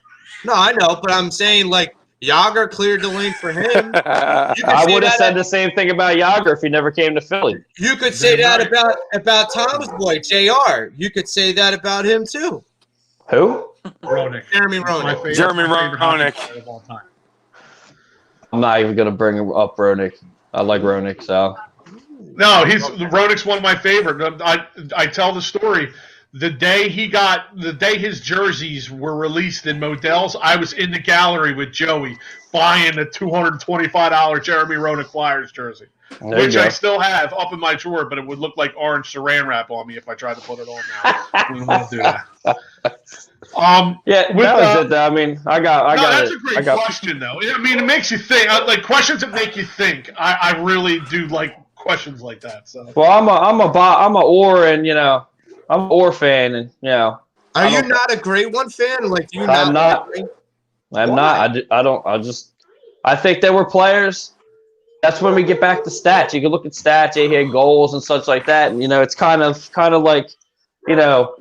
No, I know, but I'm saying, like, Jágr cleared the lane for him. I would have said the same thing about Jágr if he never came to Philly. You could say that about Tom's boy, JR. You could say that about him, too. Who? Roenick. Jeremy Roenick. Jeremy Roenick. I'm not even going to bring up Roenick. I like Roenick, so. No, Roenick's one of my favorite. I tell the story. The day his jerseys were released in Modell's, I was in the gallery with Joey buying a $225 Jeremy Roenick Flyers jersey, which I still have up in my drawer, but it would look like orange saran wrap on me if I tried to put it on now. I don't want to do that. That was it. I mean, I got. That's a great question, though. I mean, it makes you think. Like questions that make you think. I really do like questions like that. So. Well, I'm a Orr, and you know. I'm an Orr fan, and you know. Are you not a Great One fan? Like, do you I'm not. I'm not. I don't. I think there were players. That's when we get back to stats. You can look at stats, he had goals and such like that, and you know, it's kind of like, you know,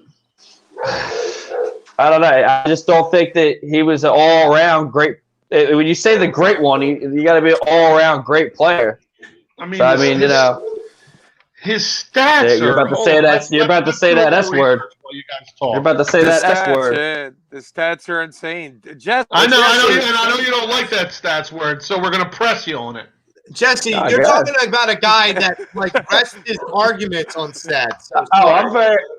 I don't know. I just don't think that he was an all-around great. When you say the great one, you got to be an all-around great player. I mean, you know. His stats. You're about to say that. You're about to say that S word. while you guys talk. You're about to say that S word. Yeah, the stats are insane. Jesse, I know you don't like that stats word, so we're gonna press you on it. Jesse, you're talking about a guy that like rests his arguments on stats. So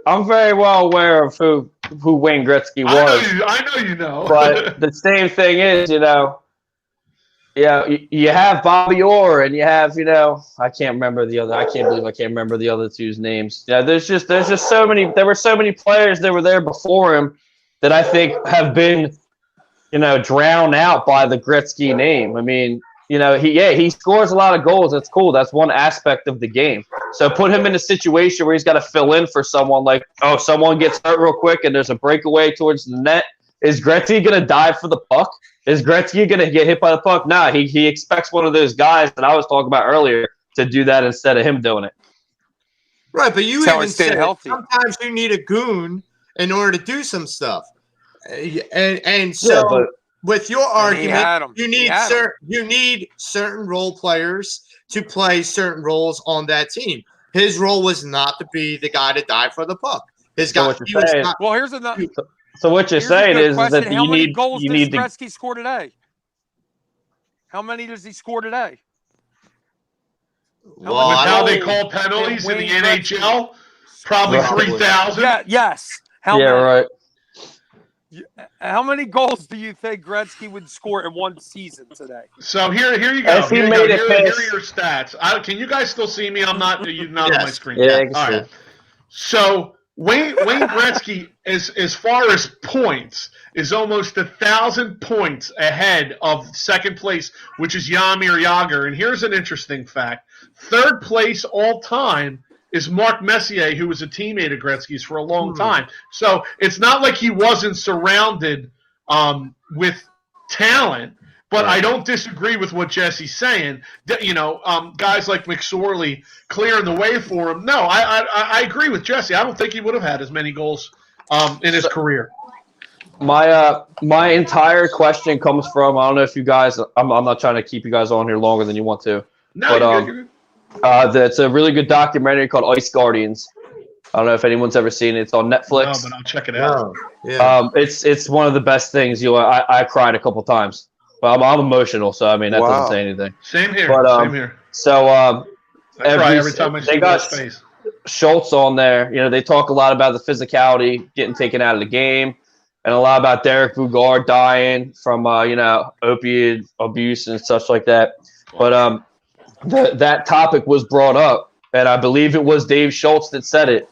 I'm very well aware of who Wayne Gretzky was. I know you know. But the same thing is, you have Bobby Orr and you have, I can't remember the other. I can't believe I can't remember the other two's names. Yeah, there's just so many. There were so many players that were there before him that I think have been, drowned out by the Gretzky name. I mean, he scores a lot of goals. That's cool. That's one aspect of the game. So put him in a situation where he's got to fill in for someone like, someone gets hurt real quick and there's a breakaway towards the net. Is Gretzky going to dive for the puck? Is Gretzky going to get hit by the puck? Nah, he expects one of those guys that I was talking about earlier to do that instead of him doing it. Right, but you even said sometimes you need a goon in order to do some stuff. And so with your argument, you need certain role players to play certain roles on that team. His role was not to be the guy to dive for the puck. Here's another. So what you're saying is that how many goals does Gretzky score today? How many does he score today? How they call penalties in the NHL? Probably 3,000. Yeah, yes. Right. How many goals do you think Gretzky would score in one season today? So here you go. Here are your stats. Can you guys still see me? I'm not. Not on my screen. Yeah, I can all right. So Wayne Gretzky, as far as points, is almost 1,000 points ahead of second place, which is Jaromir Jagr. And here's an interesting fact: third place all time is Mark Messier, who was a teammate of Gretzky's for a long time. So it's not like he wasn't surrounded with talent. But I don't disagree with what Jesse's saying. Guys like McSorley clearing the way for him. No, I agree with Jesse. I don't think he would have had as many goals in his career. My entire question comes from, I don't know if you guys, I'm not trying to keep you guys on here longer than you want to. No, but, you're good. That's a really good documentary called Ice Guardians. I don't know if anyone's ever seen it. It's on Netflix. No, but I'll check it out. Yeah. It's one of the best things. I cried a couple times. But I'm emotional, so I mean that doesn't say anything. Same here. Same here. So I cry every time I see his face. Schultz on there. They talk a lot about the physicality getting taken out of the game, and a lot about Derek Bugard dying from opiate abuse and such like that. But that topic was brought up, and I believe it was Dave Schultz that said it,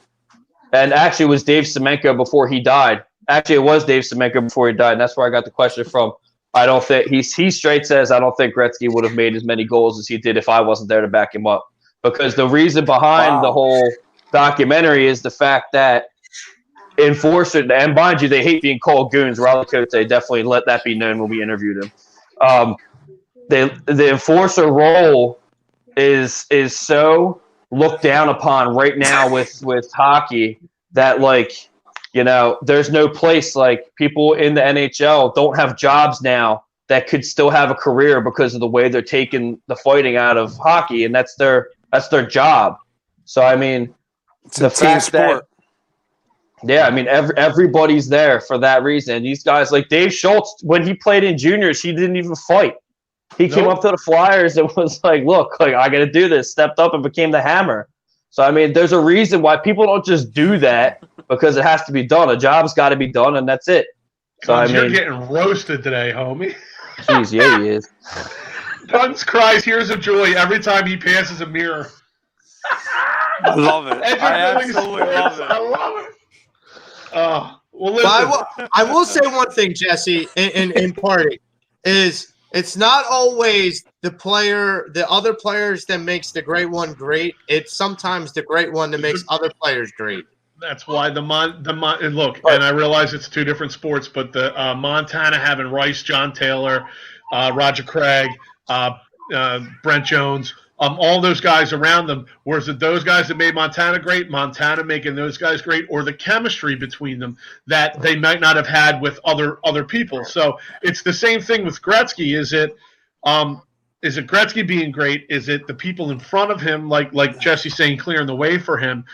and actually it was Dave Semenko before he died. Actually, it was Dave Semenko before he died, and that's where I got the question from. I don't think he straight says I don't think Gretzky would have made as many goals as he did if I wasn't there to back him up. Because the reason behind the whole documentary is the fact that enforcer, and mind you, they hate being called goons. Raleigh Cote definitely let that be known when we interviewed him. The enforcer role is so looked down upon right now with hockey that there's no place. Like, people in the NHL don't have jobs now that could still have a career because of the way they're taking the fighting out of hockey, and that's their job. So I mean, it's a team sport. Everybody's there for that reason. These guys like Dave Schultz, when he played in juniors, he didn't even fight. He came up to the Flyers and was like, "Look, I got to do this." Stepped up and became the Hammer. So I mean, there's a reason why people don't just do that. Because it has to be done. A job's got to be done, and that's it. So you're getting roasted today, homie. Jeez, yeah, he is. Guns cries tears of joy every time he passes a mirror. I love it. I absolutely love it. I love it. Well, listen. I will say one thing, Jesse, in party, is it's not always the other players that makes the great one great. It's sometimes the great one that makes other players great. That's why and I realize it's two different sports, but the Montana having Rice, John Taylor, Roger Craig, Brent Jones, all those guys around them, was it those guys that made Montana great, Montana making those guys great, or the chemistry between them that they might not have had with other people? So it's the same thing with Gretzky. Is it Is it Gretzky being great? Is it the people in front of him, like Jesse's saying, clearing the way for him,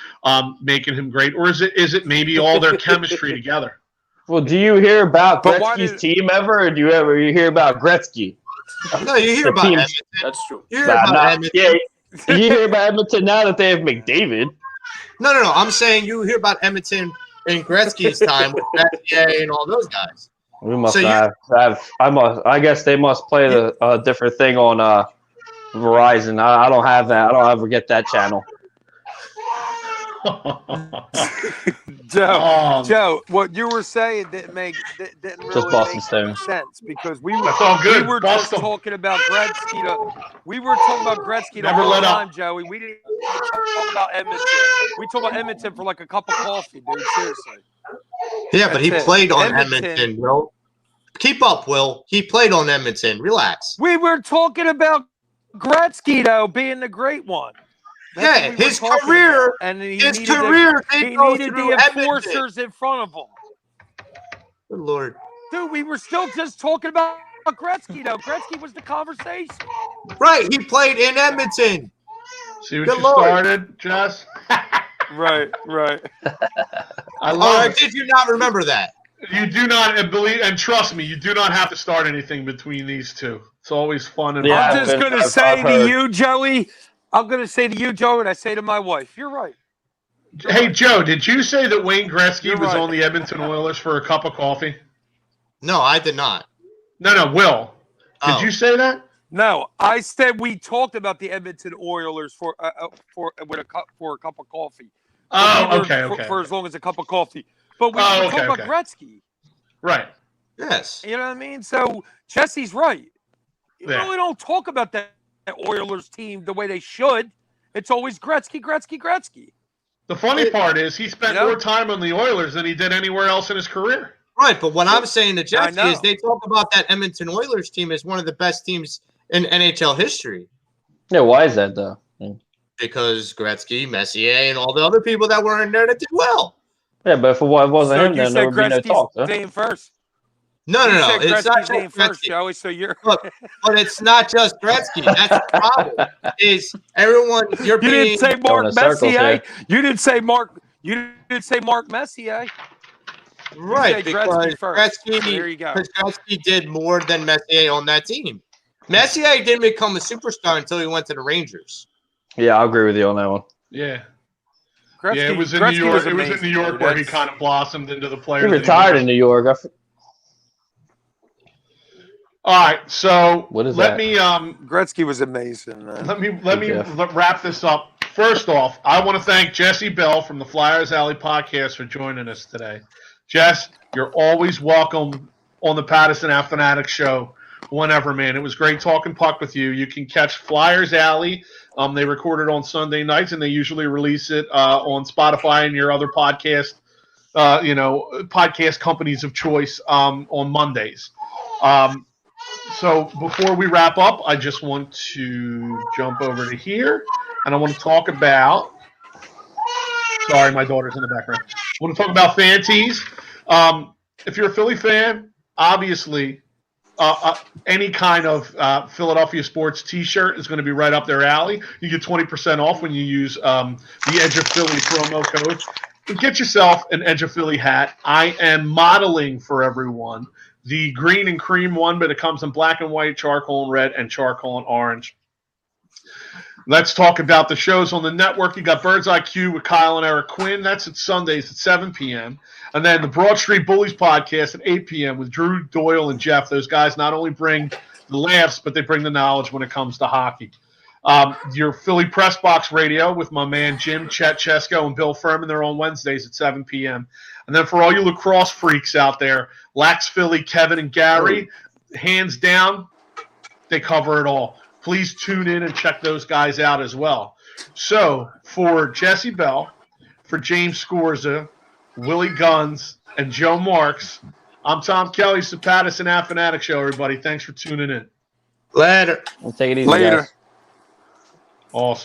making him great? Or is it maybe all their chemistry together? Well, do you hear about But why Gretzky's team ever, or do you ever hear about Gretzky? No, you hear about Edmonton. That's true. You hear about Edmonton. Yeah, you hear about Edmonton now that they have McDavid. No. I'm saying you hear about Edmonton in Gretzky's time with Messier and all those guys. We must So have. I guess they must play a different thing on Verizon. I don't have that. I don't ever get that channel. Joe, what you were saying didn't really Boston make Stone. sense because we That's all good. were just talking about Gretzky. We were talking about Gretzky the whole time, Joey. We didn't talk about Edmonton. We talked about Edmonton for like a cup of coffee, dude. Seriously. Yeah, but he played on Edmonton, Will. Keep up, Will. He played on Edmonton. Relax. We were talking about Gretzky, though, being the great one. Yeah, his career. And he his needed career. he needed the enforcers in front of him. Good Lord. Dude, we were still just talking about Gretzky, though. Gretzky was the conversation. Right, he played in Edmonton. See what started, Jess? Right. I love it. Did you not remember that? You do not believe, and trust me, you do not have to start anything between these two. It's always fun and Yeah, I'm just going to say to you, Joey, and I say to my wife, you're right. Hey, Joe, did you say that Wayne Gretzky was on the Edmonton Oilers for a cup of coffee? No, I did not. No, Will. Did you say that? No, I said we talked about the Edmonton Oilers for a cup of coffee. For as long as a cup of coffee. But we were talking about Gretzky. Right. Yes. You know what I mean? So Jesse's right. You really don't talk about that Oilers team the way they should. It's always Gretzky. The funny part is he spent more time on the Oilers than he did anywhere else in his career. Right, but what I'm saying to Jesse is they talk about that Edmonton Oilers team as one of the best teams in NHL history. Yeah, why is that, though? Because Gretzky, Messier, and all the other people that were in there that did well. Yeah, but if it wasn't him, then there would be no talk. Gretzky's name first. No. It's not name first, Joey. So you're look, but it's not just Gretzky. That's the problem. Is everyone you didn't say Mark Messier? You didn't say Mark. You didn't say Mark Messier. Right, because Gretzky, there you go. Because Gretzky did more than Messier on that team. Messier didn't become a superstar until he went to the Rangers. Yeah, I'll agree with you on that one. Yeah. Gretzky, it was in New York. It was in New York where he kind of blossomed into the player. He retired in New York. All right, so let me. Gretzky was amazing. Man. Let me wrap this up. First off, I want to thank Jesse Bell from the Flyers Alley podcast for joining us today. Jess, you're always welcome on the Pattison Ave Phanatics Show whenever, man. It was great talking puck with you. You can catch Flyers Alley. They record it on Sunday nights, and they usually release it on Spotify and your other podcast companies of choice on Mondays. So before we wrap up, I just want to jump over to here, and I want to talk about – sorry, my daughter's in the background. I want to talk about Phanties. If you're a Philly fan, obviously any kind of Philadelphia sports T-shirt is going to be right up their alley. You get 20% off when you use the Edge of Philly promo code. Get yourself an Edge of Philly hat. I am modeling for everyone the green and cream one, but it comes in black and white, charcoal and red, and charcoal and orange. Let's talk about the shows on the network. You got Bird's Eye Q with Kyle and Eric Quinn. That's at Sundays at 7 p.m. And then the Broad Street Bullies podcast at 8 p.m. with Drew Doyle and Jeff. Those guys not only bring the laughs, but they bring the knowledge when it comes to hockey. Your Philly Press Box Radio with my man Jim, Chet Chesko, and Bill Furman. They're on Wednesdays at 7 p.m. And then for all you lacrosse freaks out there, Lax Philly, Kevin and Gary, hands down, they cover it all. Please tune in and check those guys out as well. So for Jesse Bell, for James Scorza, Willie Guns, and Joe Marks, I'm Tom Kelly. It's the Pattison Ave Phanatics Show, everybody. Thanks for tuning in. Later. We'll take it easy, Later. guys. Awesome.